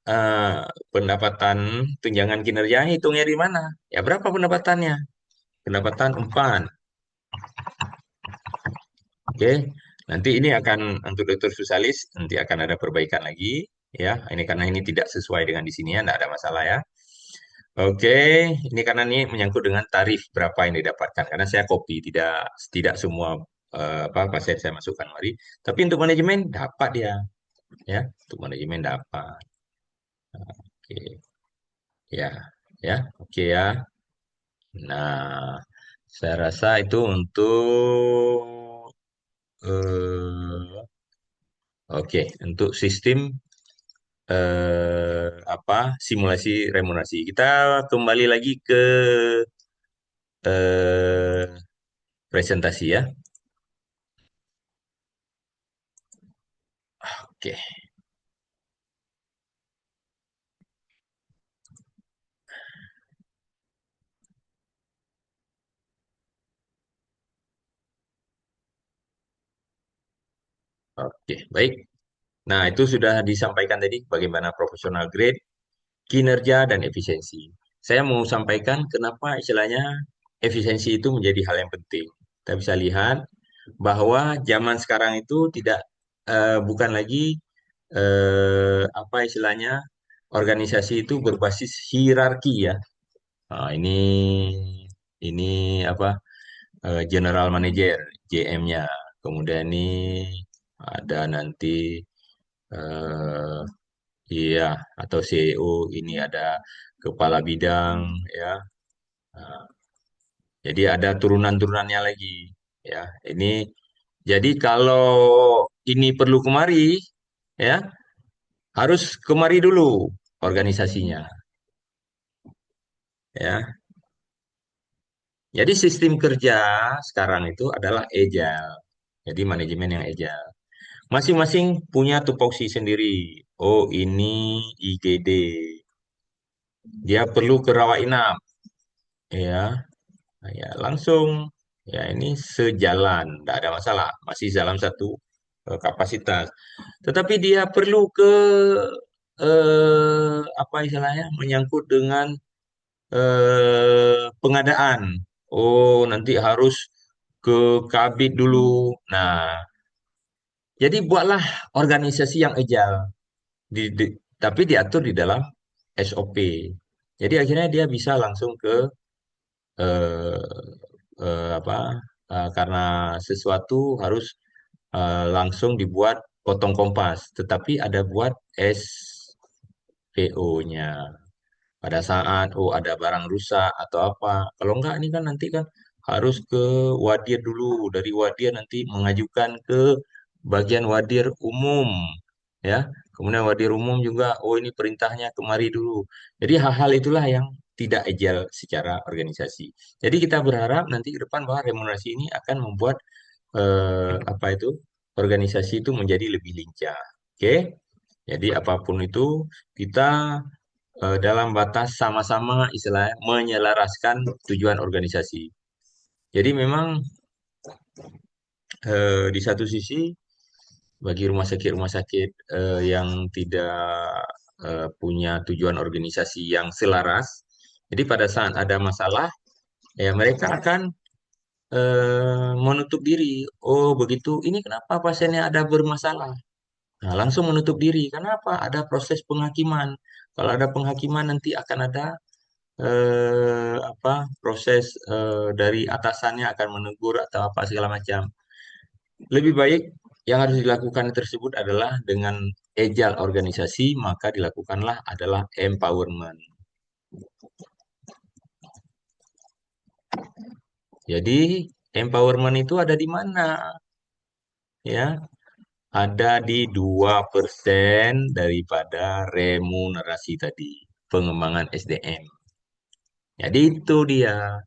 eh, pendapatan tunjangan kinerja hitungnya di mana? Ya berapa pendapatannya? Pendapatan umpan. Oke. Nanti ini akan untuk Dokter Susalis nanti akan ada perbaikan lagi ya. Ini karena ini tidak sesuai dengan di sini ya, tidak ada masalah ya. Oke, ini karena ini menyangkut dengan tarif berapa yang didapatkan. Karena saya copy tidak tidak semua pasien saya masukkan mari. Tapi untuk manajemen dapat dia, ya. Untuk manajemen dapat. Oke, ya, ya, oke ya. Nah, saya rasa itu untuk oke untuk sistem simulasi remunerasi. Kita kembali lagi ke eh, presentasi ya. Oke. Oke, baik. Nah, itu sudah disampaikan tadi bagaimana professional grade, kinerja, dan efisiensi. Saya mau sampaikan kenapa istilahnya efisiensi itu menjadi hal yang penting. Kita bisa lihat bahwa zaman sekarang itu tidak bukan lagi apa istilahnya organisasi itu berbasis hierarki ya. Nah, ini apa general manager JM-nya. Kemudian ini ada nanti eh, iya atau CEO ini ada kepala bidang ya. Nah, jadi ada turunan-turunannya lagi ya. Ini jadi kalau ini perlu kemari ya harus kemari dulu organisasinya ya. Jadi sistem kerja sekarang itu adalah agile. Jadi manajemen yang agile. Masing-masing punya tupoksi sendiri. Oh, ini IGD. Dia perlu ke rawat inap ya. Nah, ya, langsung ya ini sejalan, tidak ada masalah, masih dalam satu kapasitas. Tetapi dia perlu ke apa istilahnya menyangkut dengan pengadaan. Oh, nanti harus ke kabit dulu. Nah, jadi buatlah organisasi yang agile, tapi diatur di dalam SOP. Jadi akhirnya dia bisa langsung ke eh, apa karena sesuatu harus langsung dibuat potong kompas, tetapi ada buat SPO-nya. Pada saat ada barang rusak atau apa, kalau enggak ini kan nanti kan harus ke wadir dulu, dari wadir nanti mengajukan ke bagian wadir umum, ya. Kemudian wadir umum juga, oh ini perintahnya kemari dulu. Jadi hal-hal itulah yang tidak agile secara organisasi. Jadi kita berharap nanti ke depan bahwa remunerasi ini akan membuat apa itu organisasi itu menjadi lebih lincah. Oke, jadi apapun itu kita dalam batas sama-sama istilahnya menyelaraskan tujuan organisasi. Jadi memang di satu sisi bagi rumah sakit yang tidak punya tujuan organisasi yang selaras, jadi pada saat ada masalah ya mereka akan menutup diri. Oh begitu, ini kenapa pasiennya ada bermasalah? Nah, langsung menutup diri. Kenapa? Ada proses penghakiman. Kalau ada penghakiman nanti akan ada apa proses dari atasannya akan menegur atau apa segala macam. Lebih baik yang harus dilakukan tersebut adalah dengan agile organisasi, maka dilakukanlah adalah empowerment. Jadi empowerment itu ada di mana? Ya, ada di 2% daripada remunerasi tadi, pengembangan SDM. Jadi itu dia.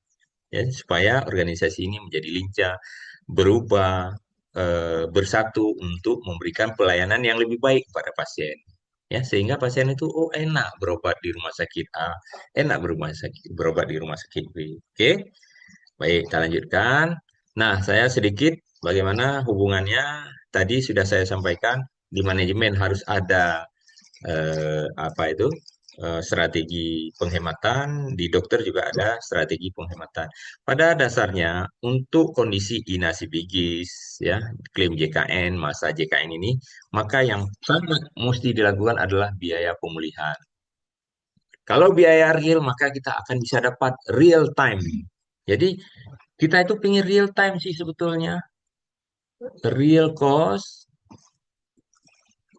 Ya, supaya organisasi ini menjadi lincah, berubah, bersatu untuk memberikan pelayanan yang lebih baik kepada pasien. Ya, sehingga pasien itu oh enak berobat di rumah sakit A, enak berobat di rumah sakit B. Oke, baik kita lanjutkan. Nah, saya sedikit bagaimana hubungannya tadi sudah saya sampaikan di manajemen harus ada apa itu strategi penghematan, di dokter juga ada strategi penghematan. Pada dasarnya untuk kondisi inasi bigis ya klaim JKN masa JKN ini maka yang sangat mesti dilakukan adalah biaya pemulihan. Kalau biaya real maka kita akan bisa dapat real time. Jadi kita itu pingin real time sih sebetulnya. Real cost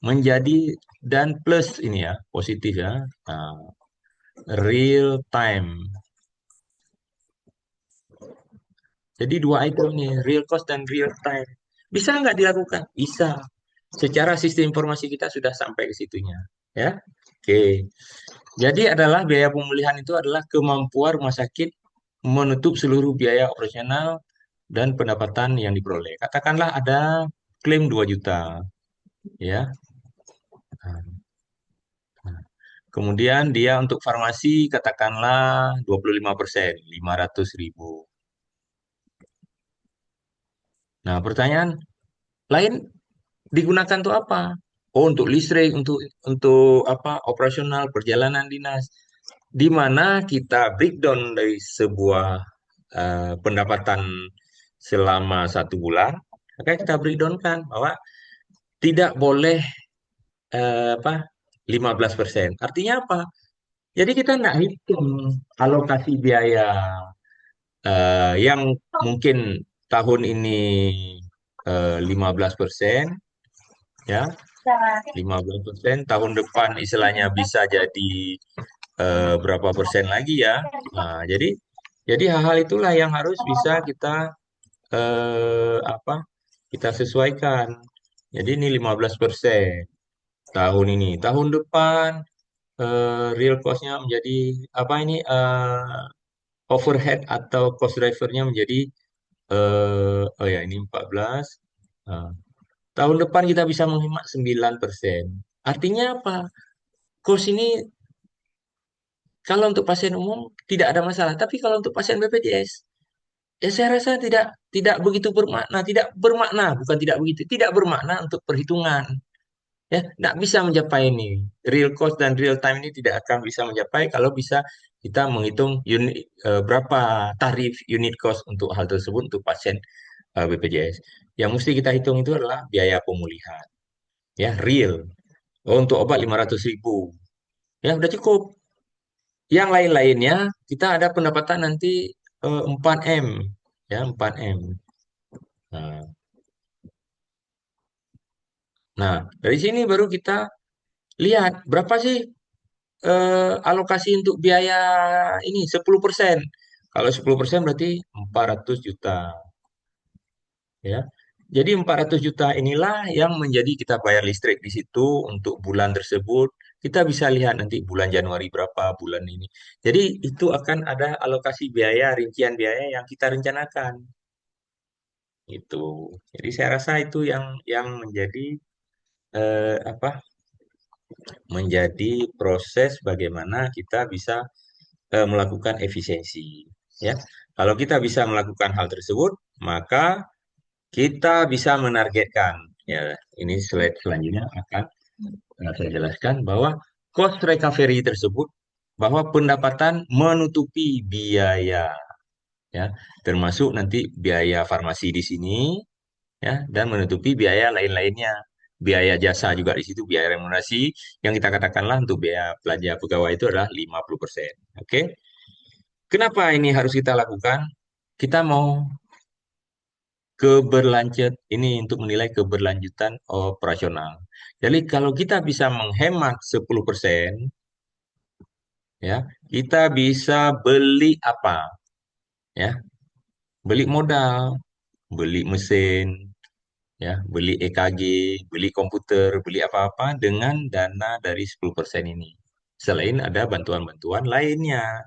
menjadi dan plus ini ya positif ya. Nah, real time. Jadi dua item nih, real cost dan real time. Bisa nggak dilakukan? Bisa. Secara sistem informasi kita sudah sampai ke situnya. Ya, oke. Jadi adalah biaya pemulihan itu adalah kemampuan rumah sakit menutup seluruh biaya operasional dan pendapatan yang diperoleh. Katakanlah ada klaim 2 juta, ya. Nah, kemudian dia untuk farmasi katakanlah 25%, 500.000. Nah, pertanyaan lain Digunakan untuk apa? Oh, untuk listrik, untuk apa? Operasional perjalanan dinas. Di mana kita breakdown dari sebuah pendapatan selama 1 bulan, maka kita breakdownkan bahwa tidak boleh apa 15%. Artinya apa? Jadi kita nggak hitung alokasi biaya yang mungkin tahun ini 15%, ya 15%, tahun depan istilahnya bisa jadi berapa persen lagi ya. Nah, jadi hal-hal itulah yang harus bisa kita apa? Kita sesuaikan. Jadi ini 15% tahun ini. Tahun depan real cost-nya menjadi apa ini overhead atau cost driver-nya menjadi oh ya ini 14. Eh, tahun depan kita bisa menghemat 9%. Artinya apa? Cost ini kalau untuk pasien umum tidak ada masalah, tapi kalau untuk pasien BPJS, ya saya rasa tidak tidak begitu bermakna, tidak bermakna, bukan tidak begitu, tidak bermakna untuk perhitungan. Ya, tidak bisa mencapai ini. Real cost dan real time ini tidak akan bisa mencapai kalau bisa kita menghitung berapa tarif unit cost untuk hal tersebut untuk pasien BPJS. Yang mesti kita hitung itu adalah biaya pemulihan. Ya, real. Oh, untuk obat 500.000. Ya, udah cukup. Yang lain-lainnya kita ada pendapatan nanti 4M. Ya, 4M. Nah, nah, dari sini baru kita lihat berapa sih alokasi untuk biaya ini 10%. Kalau 10% berarti 400 juta, ya. Jadi 400 juta inilah yang menjadi kita bayar listrik di situ untuk bulan tersebut. Kita bisa lihat nanti bulan Januari berapa, bulan ini. Jadi itu akan ada alokasi biaya, rincian biaya yang kita rencanakan. Itu. Jadi saya rasa itu yang menjadi apa? Menjadi proses bagaimana kita bisa melakukan efisiensi, ya. Kalau kita bisa melakukan hal tersebut, maka kita bisa menargetkan, ya. Ini slide selanjutnya akan saya jelaskan bahwa cost recovery tersebut, bahwa pendapatan menutupi biaya, ya, termasuk nanti biaya farmasi di sini, ya, dan menutupi biaya lain-lainnya. Biaya jasa juga di situ, biaya remunerasi yang kita katakanlah untuk biaya pelajar pegawai itu adalah 50%. Oke? Kenapa ini harus kita lakukan? Kita mau keberlanjut ini untuk menilai keberlanjutan operasional. Jadi kalau kita bisa menghemat 10%, ya, kita bisa beli apa? Ya, beli modal, beli mesin, ya, beli EKG, beli komputer, beli apa-apa dengan dana dari 10% ini. Selain ada bantuan-bantuan lainnya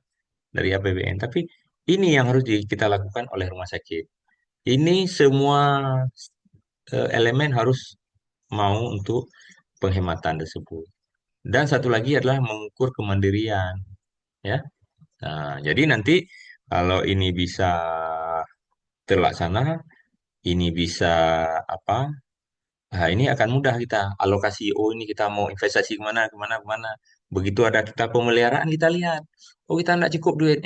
dari APBN, tapi ini yang harus kita lakukan oleh rumah sakit. Ini semua elemen harus mau untuk penghematan tersebut. Dan satu lagi adalah mengukur kemandirian, ya. Nah, jadi nanti kalau ini bisa terlaksana, ini bisa apa? Nah, ini akan mudah kita alokasi. Oh, ini kita mau investasi kemana, kemana, kemana. Begitu ada kita pemeliharaan, kita lihat. Oh, kita nggak cukup duit.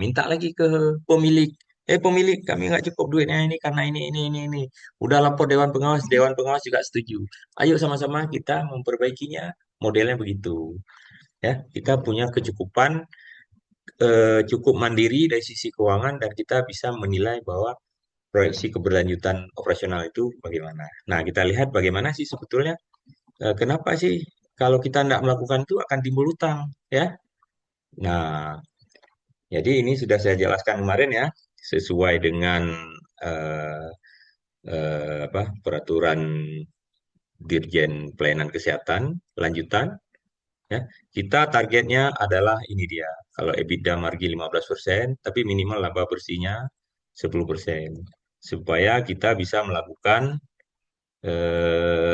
Minta lagi ke pemilik. Pemilik, kami nggak cukup duitnya ini karena ini. Udah lapor Dewan Pengawas juga setuju. Ayo sama-sama kita memperbaikinya. Modelnya begitu. Ya, kita punya kecukupan, cukup mandiri dari sisi keuangan dan kita bisa menilai bahwa proyeksi keberlanjutan operasional itu bagaimana. Nah, kita lihat bagaimana sih sebetulnya. Kenapa sih kalau kita tidak melakukan itu akan timbul utang, ya? Nah, jadi ini sudah saya jelaskan kemarin ya, sesuai dengan eh, apa peraturan Dirjen Pelayanan Kesehatan lanjutan, ya. Kita targetnya adalah ini dia. Kalau EBITDA margin 15%, tapi minimal laba bersihnya 10%. Supaya kita bisa melakukan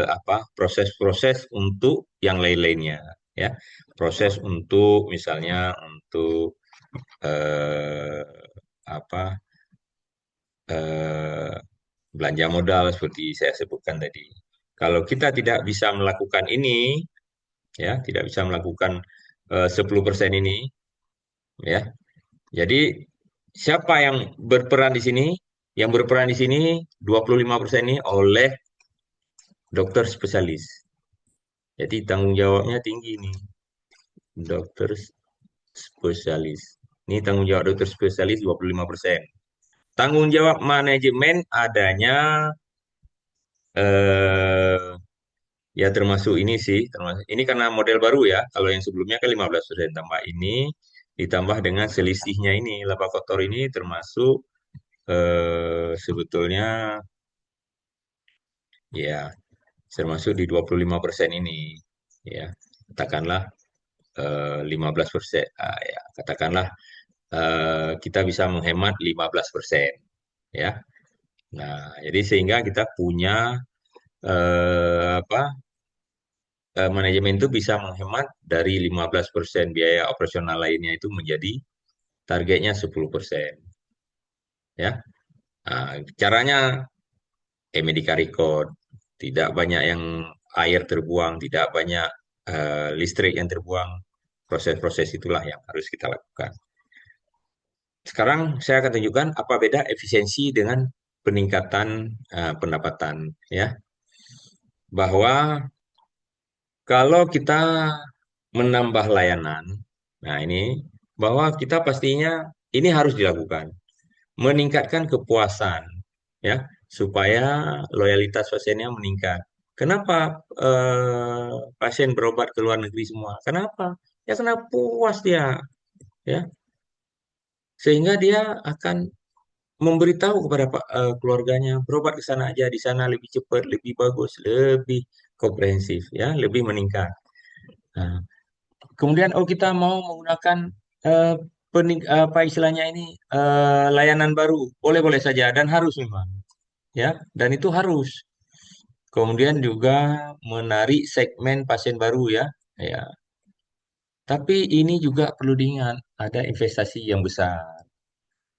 apa proses-proses untuk yang lain-lainnya, ya, proses untuk misalnya untuk eh, apa belanja modal seperti saya sebutkan tadi, Kalau kita tidak bisa melakukan ini, ya, tidak bisa melakukan 10% ini, ya. Jadi siapa yang berperan di sini? Yang berperan di sini 25% ini oleh dokter spesialis. Jadi tanggung jawabnya tinggi nih, dokter spesialis. Ini tanggung jawab dokter spesialis 25%. Tanggung jawab manajemen adanya eh, ya termasuk ini sih, termasuk ini karena model baru ya. Kalau yang sebelumnya kan 15% tambah ini ditambah dengan selisihnya ini laba kotor ini termasuk sebetulnya ya termasuk di 25% ini ya. Katakanlah 15%. Ah, ya, katakanlah kita bisa menghemat 15% ya. Nah, jadi sehingga kita punya apa manajemen itu bisa menghemat dari 15% biaya operasional lainnya itu menjadi targetnya 10% ya. Nah, caranya Medica record, tidak banyak yang air terbuang, tidak banyak listrik yang terbuang. Proses-proses itulah yang harus kita lakukan. Sekarang saya akan tunjukkan apa beda efisiensi dengan peningkatan pendapatan ya. Bahwa kalau kita menambah layanan, nah ini bahwa kita pastinya ini harus dilakukan, meningkatkan kepuasan ya supaya loyalitas pasiennya meningkat. Kenapa pasien berobat ke luar negeri semua? Kenapa? Ya karena puas dia ya. Sehingga dia akan memberitahu kepada keluarganya berobat ke sana aja, di sana lebih cepat, lebih bagus, lebih komprehensif ya, lebih meningkat. Nah, kemudian oh kita mau menggunakan eh, apa istilahnya ini layanan baru, boleh-boleh saja dan harus memang ya, dan itu harus. Kemudian juga menarik segmen pasien baru ya, ya. Tapi ini juga perlu diingat ada investasi yang besar.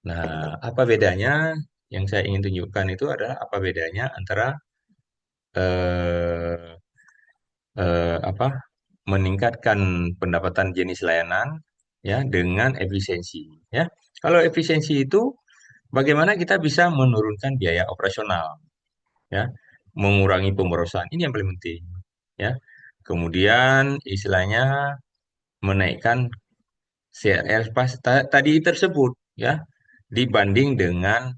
Nah, apa bedanya? Yang saya ingin tunjukkan itu adalah apa bedanya antara eh, apa meningkatkan pendapatan jenis layanan ya dengan efisiensi ya. Kalau efisiensi itu bagaimana kita bisa menurunkan biaya operasional ya, mengurangi pemborosan. Ini yang paling penting ya. Kemudian istilahnya menaikkan CRR pas tadi tersebut ya dibanding dengan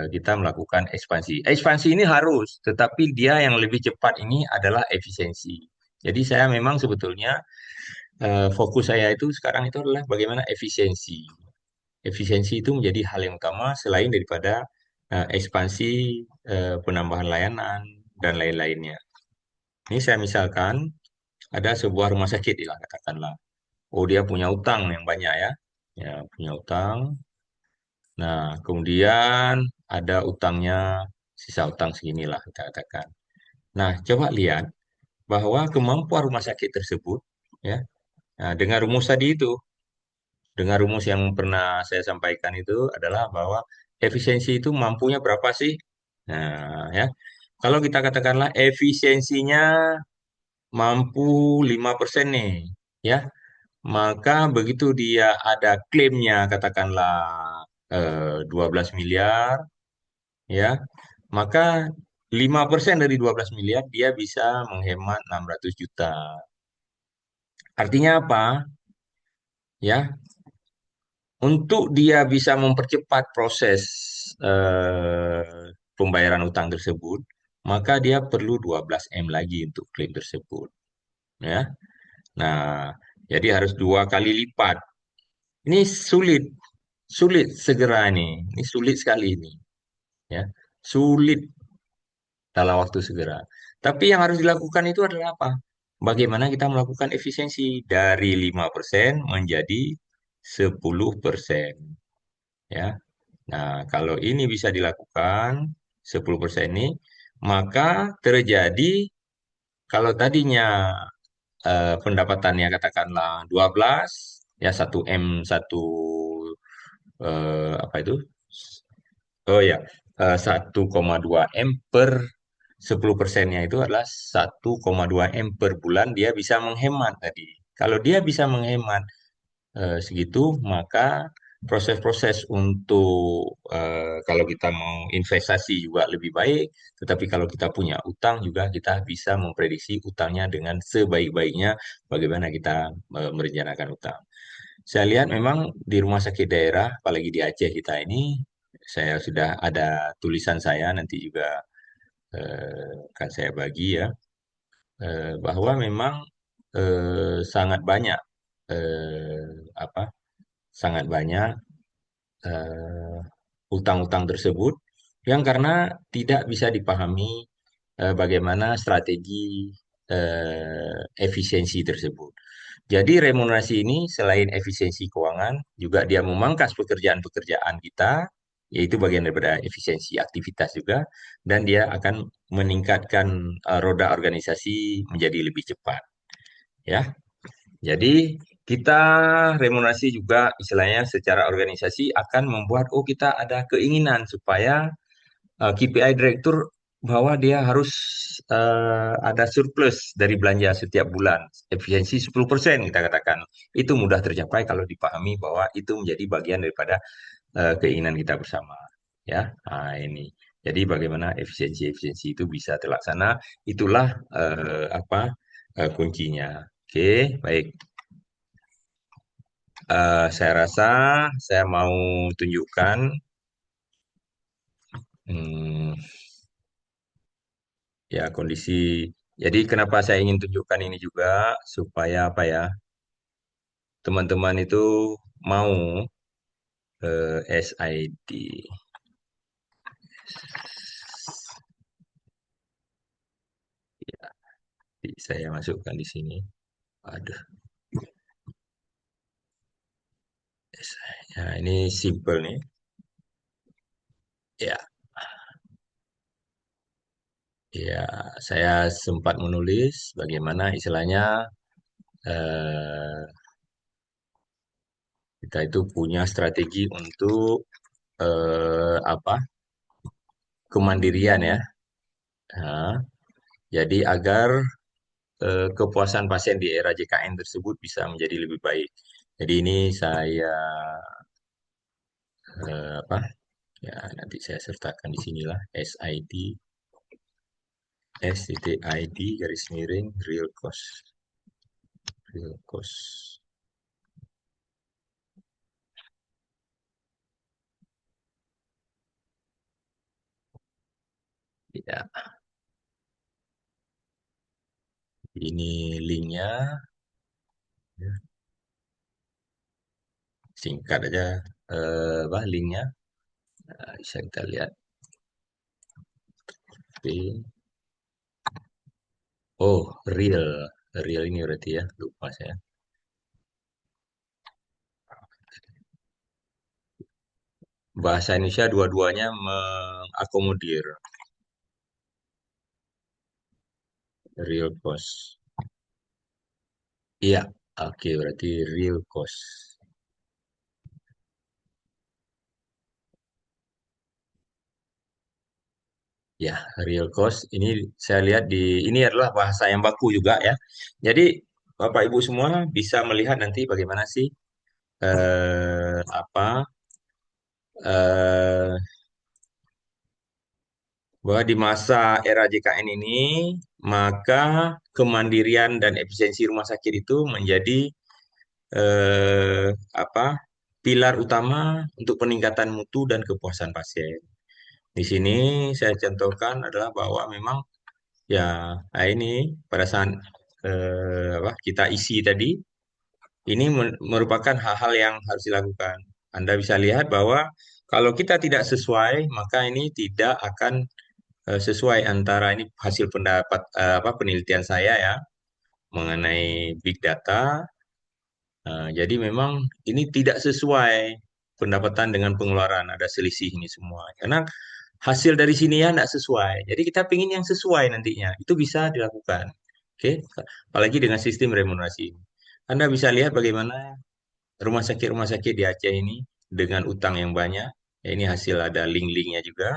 kita melakukan ekspansi. Ekspansi ini harus, tetapi dia yang lebih cepat ini adalah efisiensi. Jadi saya memang sebetulnya fokus saya itu sekarang itu adalah bagaimana efisiensi. Efisiensi itu menjadi hal yang utama selain daripada ekspansi, penambahan layanan dan lain-lainnya. Ini saya misalkan ada sebuah rumah sakit lah katakanlah. Oh dia punya utang yang banyak ya. Ya punya utang. Nah kemudian ada utangnya sisa utang seginilah kita katakan. Nah coba lihat bahwa kemampuan rumah sakit tersebut ya. Nah, dengan rumus tadi itu, dengan rumus yang pernah saya sampaikan itu adalah bahwa efisiensi itu mampunya berapa sih? Nah, ya. Kalau kita katakanlah efisiensinya mampu 5% nih, ya. Maka begitu dia ada klaimnya katakanlah 12 miliar, ya. Maka 5% dari 12 miliar dia bisa menghemat 600 juta. Artinya apa? Ya, untuk dia bisa mempercepat proses pembayaran utang tersebut, maka dia perlu 12 M lagi untuk klaim tersebut. Ya. Nah, jadi harus 2 kali lipat. Ini sulit, sulit segera ini. Ini sulit sekali ini. Ya, sulit dalam waktu segera. Tapi yang harus dilakukan itu adalah apa? Bagaimana kita melakukan efisiensi dari 5% menjadi 10%. Ya. Nah, kalau ini bisa dilakukan 10% ini, maka terjadi kalau tadinya pendapatannya katakanlah 12, ya 1 M 1 apa itu? Oh ya, 1,2 M per 10%-nya itu adalah 1,2 M per bulan dia bisa menghemat tadi. Kalau dia bisa menghemat segitu, maka proses-proses untuk kalau kita mau investasi juga lebih baik. Tetapi kalau kita punya utang juga kita bisa memprediksi utangnya dengan sebaik-baiknya bagaimana kita merencanakan utang. Saya lihat memang di rumah sakit daerah, apalagi di Aceh kita ini, saya sudah ada tulisan saya nanti juga akan saya bagi ya, bahwa memang sangat banyak apa sangat banyak eh, utang-utang tersebut yang karena tidak bisa dipahami bagaimana strategi efisiensi tersebut. Jadi remunerasi ini selain efisiensi keuangan, juga dia memangkas pekerjaan-pekerjaan kita, yaitu bagian daripada efisiensi aktivitas juga, dan dia akan meningkatkan roda organisasi menjadi lebih cepat. Ya, jadi kita remunerasi juga istilahnya secara organisasi akan membuat kita ada keinginan supaya KPI direktur bahwa dia harus ada surplus dari belanja setiap bulan. Efisiensi 10% kita katakan. Itu mudah tercapai kalau dipahami bahwa itu menjadi bagian daripada keinginan kita bersama. Ya, nah, ini. Jadi bagaimana efisiensi-efisiensi itu bisa terlaksana, itulah kuncinya. Oke, baik. Saya rasa saya mau tunjukkan hmm, ya kondisi. Jadi kenapa saya ingin tunjukkan ini juga supaya apa ya teman-teman itu mau SID. Ya, saya masukkan di sini. Aduh, ya ini simple nih. Ya, ya saya sempat menulis bagaimana istilahnya eh, kita itu punya strategi untuk apa kemandirian ya. Nah, jadi agar kepuasan pasien di era JKN tersebut bisa menjadi lebih baik. Jadi ini saya apa ya nanti saya sertakan di sinilah SID STID garis miring real cost ya ini linknya ya, singkat aja apa linknya. Nah, bisa kita lihat. Oke. Oh, real real ini berarti ya lupa saya. Bahasa Indonesia dua-duanya mengakomodir real cost. Iya, oke berarti real cost. Ya, real cost ini saya lihat di ini adalah bahasa yang baku juga ya. Jadi Bapak Ibu semua bisa melihat nanti bagaimana sih apa eh, bahwa di masa era JKN ini maka kemandirian dan efisiensi rumah sakit itu menjadi eh, apa pilar utama untuk peningkatan mutu dan kepuasan pasien. Di sini saya contohkan adalah bahwa memang ya, nah ini pada saat apa, kita isi tadi, ini merupakan hal-hal yang harus dilakukan. Anda bisa lihat bahwa kalau kita tidak sesuai, maka ini tidak akan sesuai antara ini hasil pendapat apa penelitian saya ya mengenai big data. Jadi memang ini tidak sesuai pendapatan dengan pengeluaran, ada selisih ini semua. Karena hasil dari sini ya tidak sesuai. Jadi kita ingin yang sesuai nantinya. Itu bisa dilakukan. Oke, apalagi dengan sistem remunerasi. Anda bisa lihat bagaimana rumah sakit di Aceh ini dengan utang yang banyak. Ya, ini hasil ada link-linknya juga.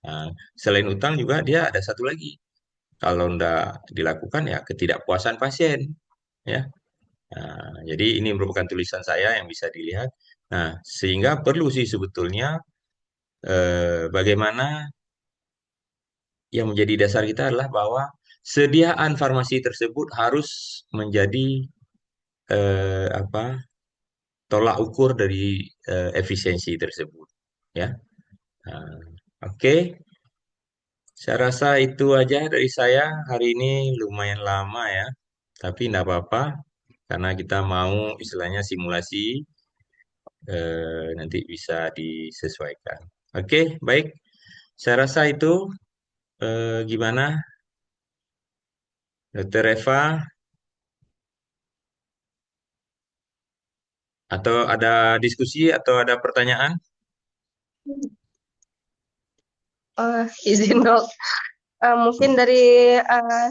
Nah, selain utang juga dia ada satu lagi. Kalau tidak dilakukan ya ketidakpuasan pasien, ya. Nah, jadi ini merupakan tulisan saya yang bisa dilihat. Nah, sehingga perlu sih sebetulnya bagaimana yang menjadi dasar kita adalah bahwa sediaan farmasi tersebut harus menjadi apa tolak ukur dari efisiensi tersebut, ya. Nah, oke, saya rasa itu aja dari saya hari ini lumayan lama ya, tapi tidak apa-apa karena kita mau istilahnya simulasi nanti bisa disesuaikan. Oke, baik. Saya rasa itu gimana, Dokter Eva? Atau ada diskusi atau ada pertanyaan? Izin dok. Mungkin dari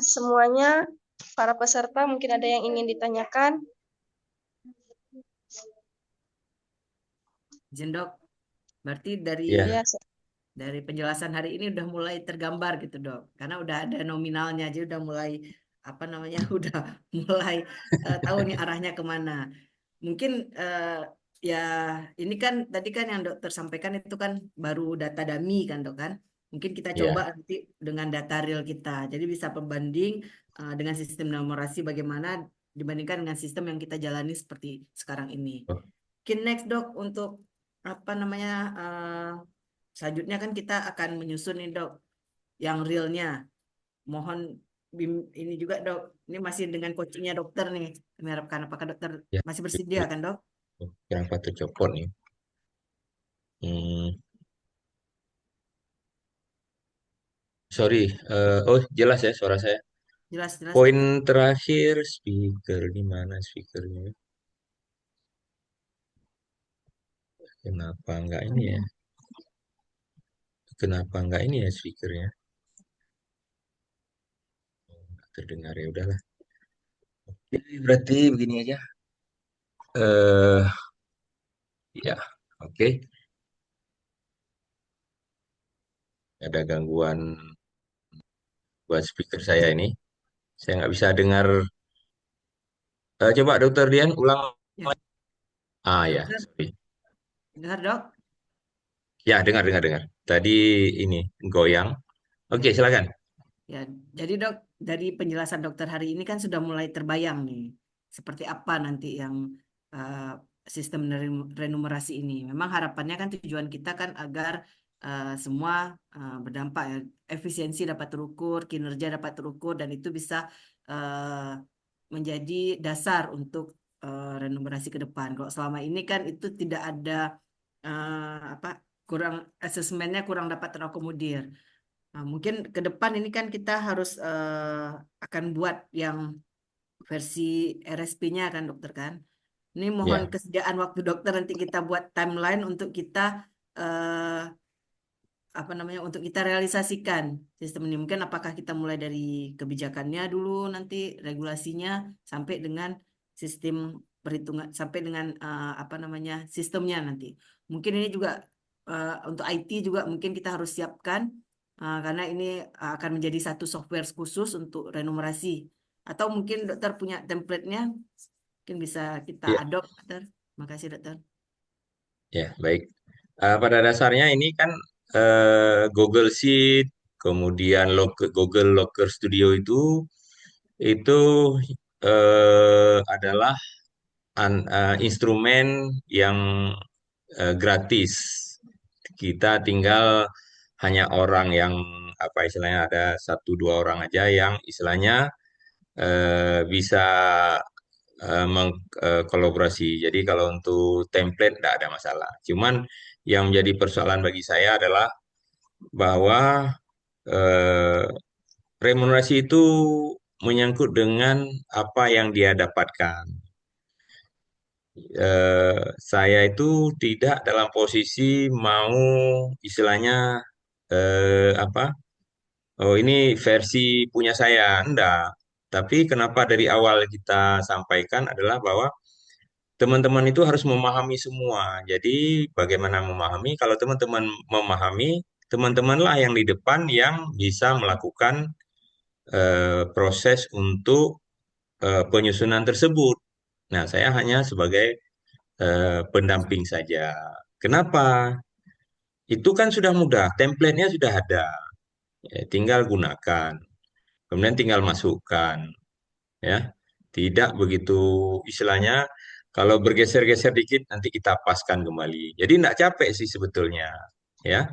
semuanya para peserta mungkin ada yang ingin ditanyakan. Izin dok, berarti dari Ya. Ya, dari penjelasan hari ini udah mulai tergambar gitu dok, karena udah ada nominalnya aja udah mulai apa namanya udah mulai tahu nih arahnya kemana. Mungkin ya ini kan tadi kan yang dokter sampaikan itu kan baru data dummy kan dok kan. Mungkin kita coba Ya. nanti dengan data real kita. Jadi bisa pembanding dengan sistem numerasi bagaimana dibandingkan dengan sistem yang kita jalani seperti sekarang ini. Mungkin next dok untuk apa namanya selanjutnya kan kita akan menyusun nih dok yang realnya. Mohon ini juga dok. Ini masih dengan coachingnya dokter nih. Kami harapkan apakah dokter Ya. masih bersedia kan dok? Kenapa tercopot nih? Hmm, sorry. Oh, jelas ya suara saya. Jelas jelas Poin dokter. terakhir speaker di mana speakernya? Kenapa enggak ini ya? Kenapa enggak ini ya speakernya? Nggak terdengar ya udahlah. Jadi berarti begini aja. Eh, ya, oke. Ada gangguan buat speaker saya ini. Saya nggak bisa dengar. Coba Dokter Dian ulang. Ya, Ah ya, dokter sorry. dengar dok? Ya, dengar, dengar, dengar. Tadi ini goyang. Oke, Ya. silakan. Ya, jadi dok, dari penjelasan dokter hari ini kan sudah mulai terbayang nih, seperti apa nanti yang uh, sistem renumerasi ini. Memang harapannya kan tujuan kita kan agar semua berdampak ya, efisiensi dapat terukur, kinerja dapat terukur, dan itu bisa uh, menjadi dasar untuk renumerasi ke depan. Kalau selama ini kan itu tidak ada apa kurang asesmennya kurang dapat terakomodir. Nah, mungkin ke depan ini kan kita harus akan buat yang versi RSP-nya kan dokter kan. Ini mohon Ya, kesediaan waktu dokter nanti kita buat timeline untuk kita eh, apa namanya untuk kita realisasikan sistem ini. Mungkin apakah kita mulai dari kebijakannya dulu nanti regulasinya sampai dengan sistem perhitungan sampai dengan apa namanya sistemnya nanti. Mungkin ini juga untuk IT juga mungkin kita harus siapkan karena ini akan menjadi satu software khusus untuk renumerasi. Atau mungkin dokter punya template-nya mungkin bisa kita ya, adopt dokter. Makasih dokter. ya, baik. Pada dasarnya ini kan Google Sheet, kemudian Google Locker Studio itu adalah instrumen yang gratis. Kita tinggal hanya orang yang apa istilahnya ada satu dua orang aja yang istilahnya bisa mengkolaborasi. Jadi kalau untuk template tidak ada masalah. Cuman yang menjadi persoalan bagi saya adalah bahwa eh, remunerasi itu menyangkut dengan apa yang dia dapatkan. Saya itu tidak dalam posisi mau istilahnya apa? Oh ini versi punya saya, enggak. Tapi kenapa dari awal kita sampaikan adalah bahwa teman-teman itu harus memahami semua. Jadi bagaimana memahami? Kalau teman-teman memahami, teman-temanlah yang di depan yang bisa melakukan proses untuk penyusunan tersebut. Nah, saya hanya sebagai pendamping saja. Kenapa? Itu kan sudah mudah, template-nya sudah ada. Ya, tinggal gunakan, kemudian tinggal masukkan, ya. Tidak begitu istilahnya kalau bergeser-geser dikit nanti kita paskan kembali. Jadi tidak capek sih sebetulnya, ya.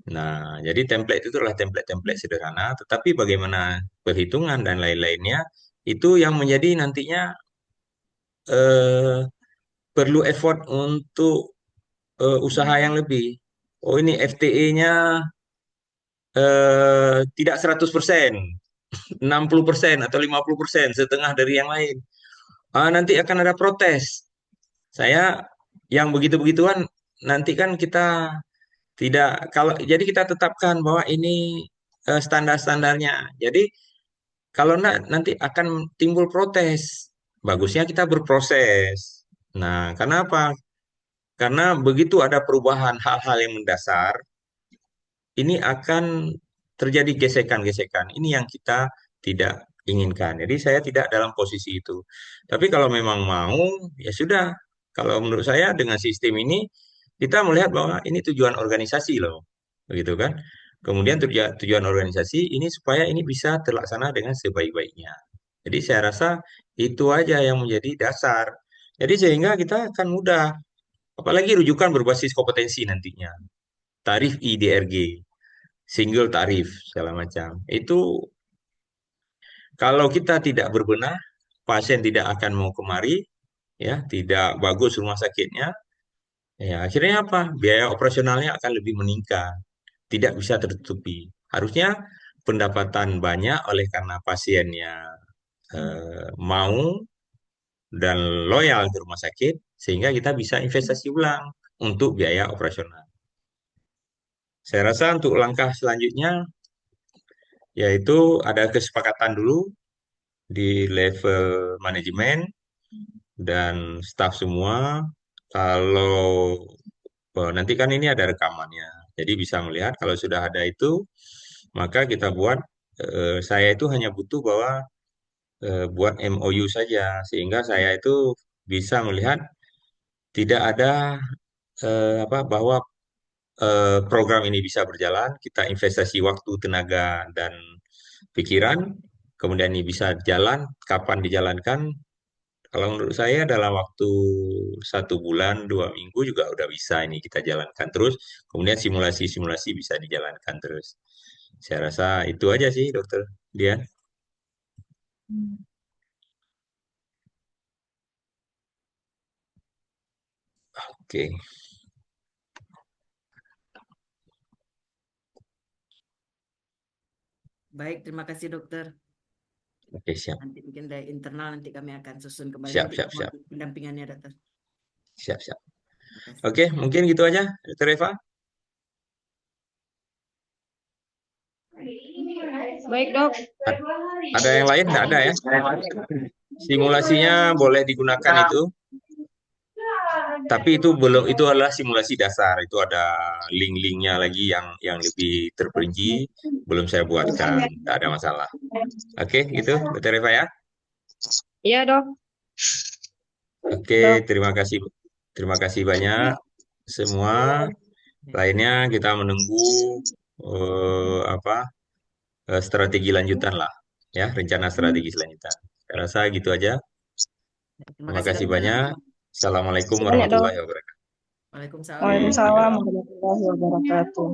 Nah, jadi template itu adalah template-template sederhana, tetapi bagaimana perhitungan dan lain-lainnya itu yang menjadi nantinya eh, perlu effort untuk usaha yang lebih. Oh, ini FTE-nya tidak 100%, 60% atau 50%, setengah dari yang lain. Nanti akan ada protes. Saya yang begitu-begituan nanti kan kita tidak, kalau jadi kita tetapkan bahwa ini standar-standarnya. Jadi kalau enggak nanti akan timbul protes. Bagusnya kita berproses. Nah, kenapa? Karena begitu ada perubahan hal-hal yang mendasar, ini akan terjadi gesekan-gesekan. Ini yang kita tidak inginkan. Jadi saya tidak dalam posisi itu. Tapi kalau memang mau, ya sudah. Kalau menurut saya dengan sistem ini, kita melihat bahwa ini tujuan organisasi loh. Begitu kan? Kemudian tujuan organisasi ini supaya ini bisa terlaksana dengan sebaik-baiknya. Jadi saya rasa itu aja yang menjadi dasar. Jadi sehingga kita akan mudah. Apalagi rujukan berbasis kompetensi nantinya. Tarif IDRG, single tarif, segala macam. Itu kalau kita tidak berbenah, pasien tidak akan mau kemari, ya, tidak bagus rumah sakitnya, ya akhirnya apa? Biaya operasionalnya akan lebih meningkat, tidak bisa tertutupi. Harusnya pendapatan banyak oleh karena pasiennya mau dan loyal ke rumah sakit, sehingga kita bisa investasi ulang untuk biaya operasional. Saya rasa untuk langkah selanjutnya, yaitu ada kesepakatan dulu di level manajemen dan staf semua. Kalau nanti kan ini ada rekamannya, jadi bisa melihat kalau sudah ada itu, maka kita buat. Saya itu hanya butuh bahwa buat MOU saja, sehingga saya itu bisa melihat tidak ada apa bahwa program ini bisa berjalan, kita investasi waktu, tenaga, dan pikiran, kemudian ini bisa jalan, kapan dijalankan. Kalau menurut saya dalam waktu 1 bulan, 2 minggu juga udah bisa ini kita jalankan terus. Kemudian simulasi-simulasi bisa dijalankan terus. Saya rasa itu aja sih, Dokter Dian. Oke, Baik, terima kasih dokter. oke, siap, Nanti mungkin dari internal nanti kami akan susun kembali siap, nanti siap, siap, pendampingannya dokter. siap, siap. Terima kasih. Oke, mungkin gitu aja, Dokter Eva. Baik, Dok. Ada yang lain? Nggak ada ya? Simulasinya boleh digunakan itu. Tapi itu belum, itu adalah simulasi dasar. Itu ada link-linknya lagi yang lebih terperinci. Belum saya buatkan, tidak ada masalah. Oke, gitu, Dokter Eva ya. Iya, Dok. Oke, Dok. terima kasih banyak semua. Lainnya kita menunggu apa strategi lanjutan lah, ya, rencana strategi selanjutan. Saya rasa gitu aja. Terima Terima kasih kasih dokter. banyak. Assalamualaikum Banyak, Dok. warahmatullahi wabarakatuh. Waalaikumsalam. Waalaikumsalam warahmatullahi wabarakatuh.